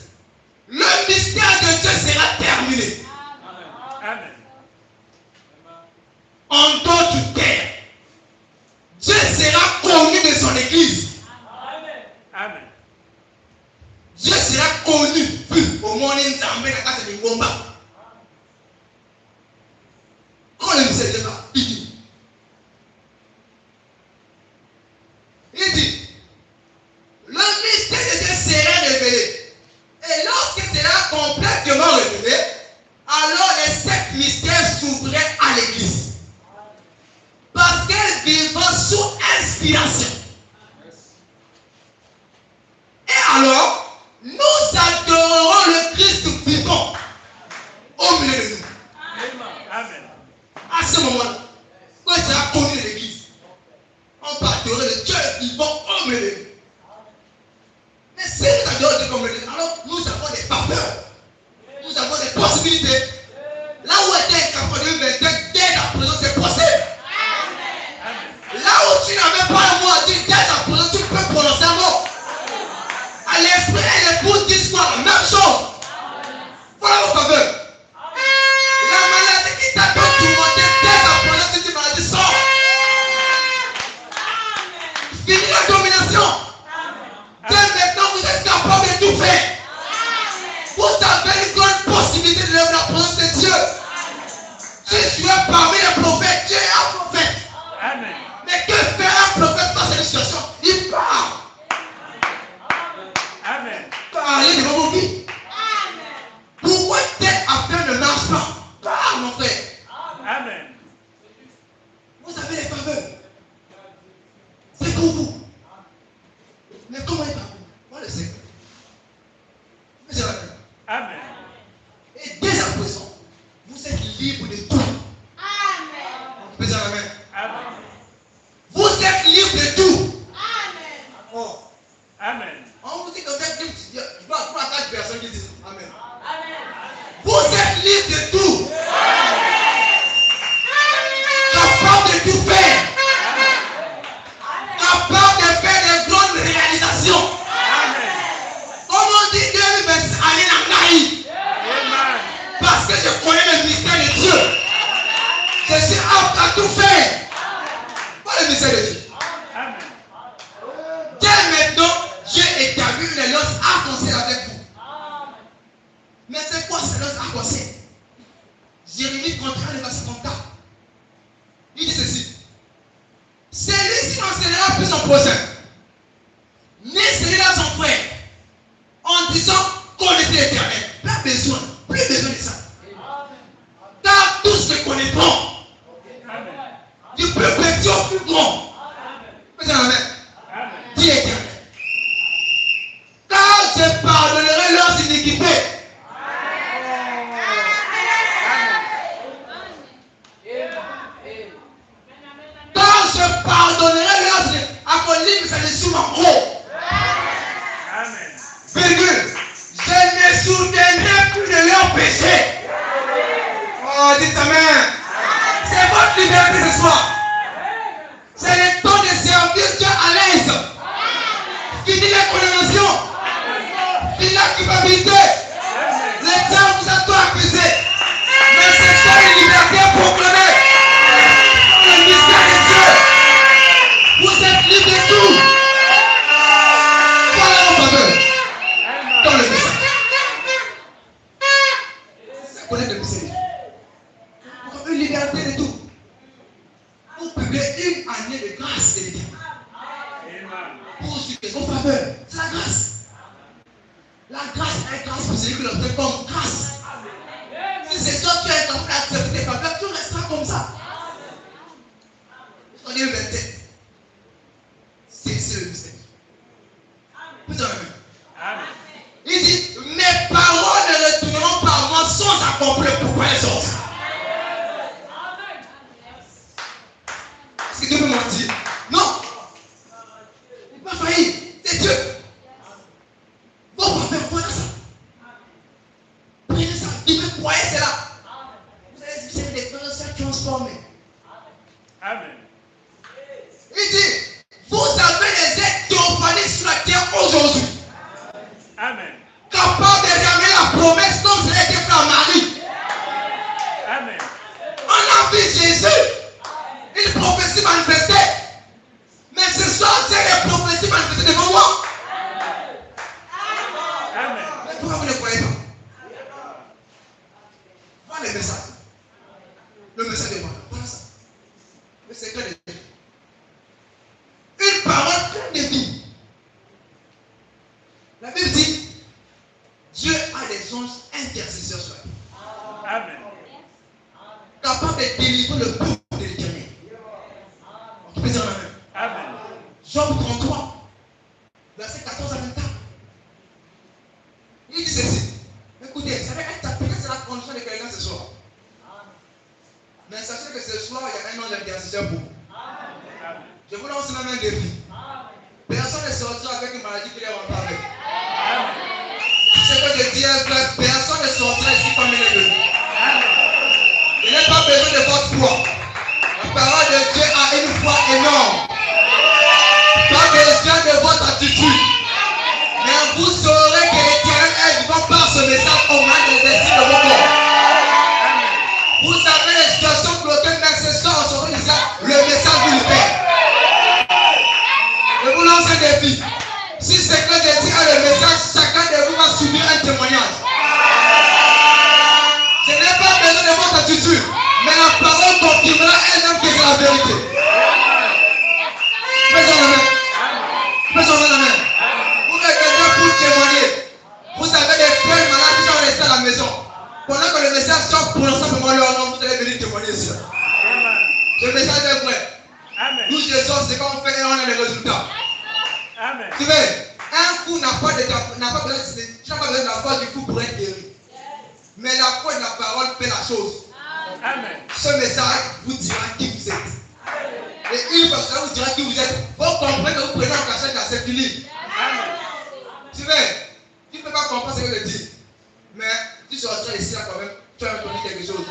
Le mystère de Dieu sera terminé. Amen. En d'autres terres, Dieu sera connu de son église. Amen. Dieu sera connu, vu au monde Nzambé dans la casa de Ngomba. Quand le mystère de Dieu va, il dit, le mystère de Dieu sera révélé. Et lorsque sera complètement révélé, alors les 7 mystères s'ouvraient à l'église. Parce qu'elle vivait sous inspiration. Et alors, nous adorerons le Christ vivant au milieu de nous. Amen. À ce moment-là, quand il sera connu de l'église, on peut adorer le Dieu vivant au milieu de nous. Mais si nous adorons Dieu comme le Dieu, alors nous avons des faveurs. Nous avons des possibilités. Là où était incapable de vaincre, dès la présence, c'est possible. Là où tu n'avais pas un mot à dire, dès la présence, tu peux prononcer un mot. À l'esprit et l'épouse disent quoi? La même chose. Voilà vos faveurs. La maladie qui t'a tourmenté, dès la présence, tu dis maladie, sort. Fini la domination. Dès maintenant, vous êtes capable de tout faire. Vous avez une grande possibilité de lever la présence de Dieu. Si tu es parmi les prophètes, tu es un prophète. Amen. Mais que fait un prophète dans cette situation? Il parle. Amen. Parlez devant vos vies. Pourquoi telle affaire ne marche pas? Parle, mon frère. Amen. Vous avez les faveurs. C'est pour vous. Mais comment il parle? Moi, le sais. Mais c'est la même. Amen. Et dès à présent, vous êtes libre de tout. On peut dire amen. Amen. Vous êtes libre de tout. Oh. Amen. On vous dit que vous êtes libre. Je dois avoir 4 personnes qui disent amen. Vous êtes libre de tout. Capable de tout faire. Capable de faire des grandes réalisations. Comme on dit, Dieu va aller en Naï. Amen. Parce que je connais le mystère de Dieu. Je suis apte à tout faire. Voilà le mystère de Dieu. Amen. Dès maintenant, Dieu établit une alliance arc-en-ciel avec vous. Mais c'est quoi cette alliance arc-en-ciel? Jérémie 31, le verset 34. Il dit ceci. Celui-ci n'enseignera plus son prochain, ni celui-là son frère, en disant connaissez l'Éternel. Pas besoin, plus besoin de ça. Car tous se connaîtront. Du plus petit au plus grand. Amen. Dis Éternel. Car je pardonnerai leurs iniquités. Car je pardonnerai leurs iniquités. À mon livre, c'est le soum en gros. sur vos faveurs. C'est la grâce. La grâce est grâce pour celui qui l'obtient comme grâce. Si c'est toi qui as été accepté tes faveurs, tu resteras comme ça. On est le 27. C'est le mystère. Amen. Il dit, mes paroles ne retourneront pas à moi sans accomplir pourquoi elles sont. Est-ce que Dieu peut mentir? Non. Il ne peut pas faillir. C'est Dieu. Vos faveurs, voilà ça. Prenez ça. Il veut croire, c'est là. Vous allez dire, des choses qui transformer. Amen. Il dit, vous avez les êtres théophaniques sur la terre aujourd'hui. Amen. Capable de ramener la promesse comme je l'ai dit à Marie. Amen. On a vu Jésus. Une prophétie manifestée. Mais ce soir, c'est les prophéties manifestées devant moi. Amen. Mais pourquoi vous ne croyez pas? Voilà le message. Le message de moi. Voilà ça. Le secret de Dieu. Une parole pleine de vie. La Bible dit, Dieu a des anges intercesseurs sur la terre. Amen. Capable de délivrer le peuple de l'Éternel. On peut dire la même. Amen. Job 33, verset 14 à 24. Il dit ceci. Écoutez, ça va être peut-être c'est la condition de quelqu'un ce soir. Mais sachez que ce soir, il y a un ange intercesseur pour vous. Je vous lance même un défi. Personne ne sortira avec une maladie qui est en parler. C'est que je dis un frère, personne ne sortira ici comme il est venu. Il n'est pas besoin de votre foi. La parole de Dieu a une foi énorme. Pas besoin de votre attitude. Mais vous saurez que l'Éternel est vivant par ce message au moins de destin de vos corps. Vous savez les situations bloquées, mais ce soir, on se dit le message du Père. Je vous lance un défi. Si c'est que je dis le message, chacun de vous va subir un témoignage. Je n'ai pas besoin de votre attitude, mais la parole confirmera elle-même que c'est la vérité. Faisons la main. Faisons la main. Vous êtes quelqu'un pour témoigner. Vous avez des frères malades qui sont restés à la maison. Pendant que le message sort pour l'ensemble de leur nom, vous allez venir témoigner ici. Le message est vrai. Nous, je sors, c'est quand on fait et on a les résultats. Amen. Tu veux, un coup n'a pas besoin de la foi du coup pour être guéri. Mais la foi de la parole fait la chose. Amen. Ce message vous dira qui vous êtes. Et une fois que ça vous dira qui vous êtes, vous comprenez que vous prenez en cachette à cette livre. Tu veux, tu ne peux pas comprendre ce que je dis. Mais tu sortiras ici là quand même, tu as entendu quelque chose.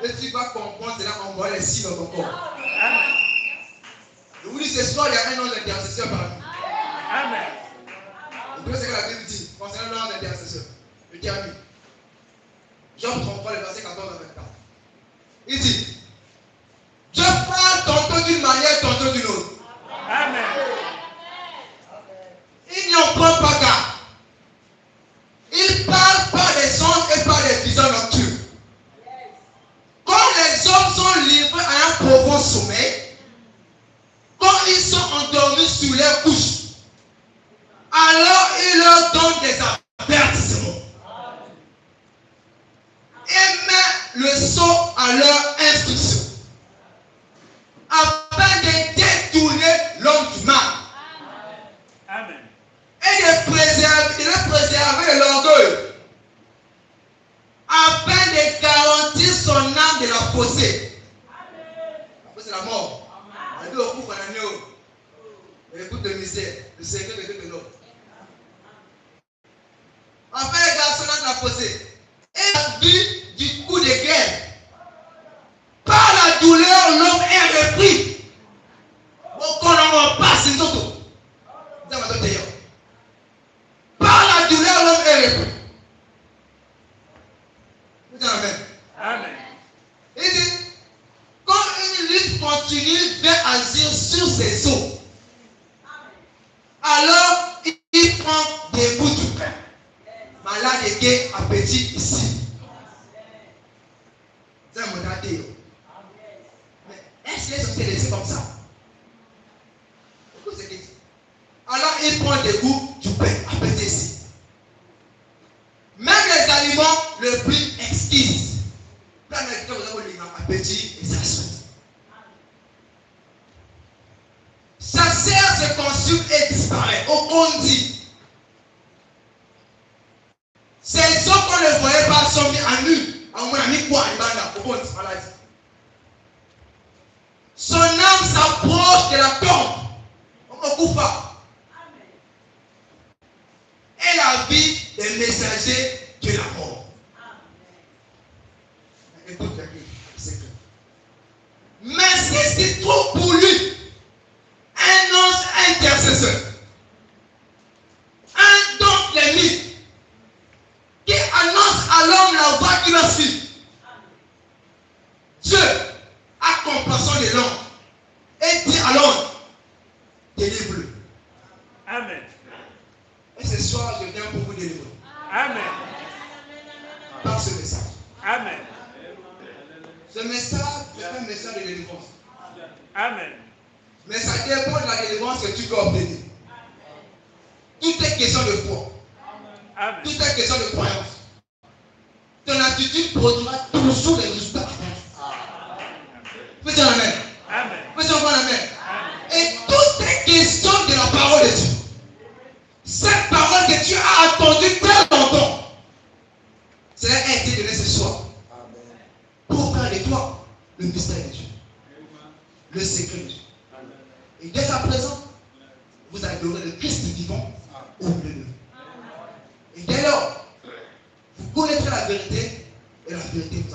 Et tu vas comprendre cela en voyant les signes dans ton corps. Je vous dis ce soir, il y a un ange intercesseur parmi nous. Amen. Vous savez ce que la Bible dit concernant l'ange intercesseur. Je termine. Job 33, le verset 14 à 24. Il dit, Dieu parle tantôt d'une manière, tantôt d'une autre. Amen. Il n'y en prend pas garde. Il parle par des anges et par des visions nocturnes. Quand les hommes sont livrés à un profond sommeil, quand ils sont endormis sur leurs couches, alors il leur donne des avertissements et met le sceau à leur instruction afin de détourner l'homme du mal. Amen. Et de le préserver de l'orgueil afin de garantir son âme de la fossée. C'est la mort. On dit au coup et l'écoute de misère, le secret de l'homme. Afin de garder son âme de la fossée. Et la vie du coup de guerre. Par la douleur, l'homme est repris. Au on passe une autre. Par la douleur, l'homme est repris. Amen. Amen. Il dit, quand une lutte continue vient agir sur ses os, alors il prend des bouts du pain. Malade et gay, appétit ici. C'est un monadé. Mais est-ce qu'ils sont laissés comme ça? Écoute ce qu'il dit. Alors Alors il prend des coups, tu peux appeler ici. Même les aliments les plus exquis. Plein de gens vous avez appétit et ça saute. Sa chair se consume et disparaît. On dit. Ces hommes qu'on ne voyait pas sont mis en nu. Son âme s'approche de la tombe. On ne coupe pas. Et la vie des messagers de la mort. Écoute, c'est clair. Mais si c'est trop pour lui, un ange intercesseur, un don de livre, qui annonce à l'homme la voie qui va suivre. Dieu a compassion de l'homme et dit à l'homme, délivre-le. Amen. Et ce soir, je viens pour vous délivrer. Amen. Par ce message. Amen. Ce message, c'est un message de délivrance. Amen. Mais ça dépend de la délivrance que tu peux obtenir. Tout est question de foi. Amen. Tout est question de croyance. Ton attitude produira toujours les résultats. Fais-tu un amen. Amen. Fais-tu un amen. Et tout est question de la parole de Dieu. Cette parole que tu as attendue très longtemps, cela a été donné ce soir. Pour faire de toi le mystère de Dieu. Le secret de Dieu. Et dès à présent, vous adorez le Christ vivant au milieu de nous. Et dès lors, vous connaîtrez la vérité et la vérité vous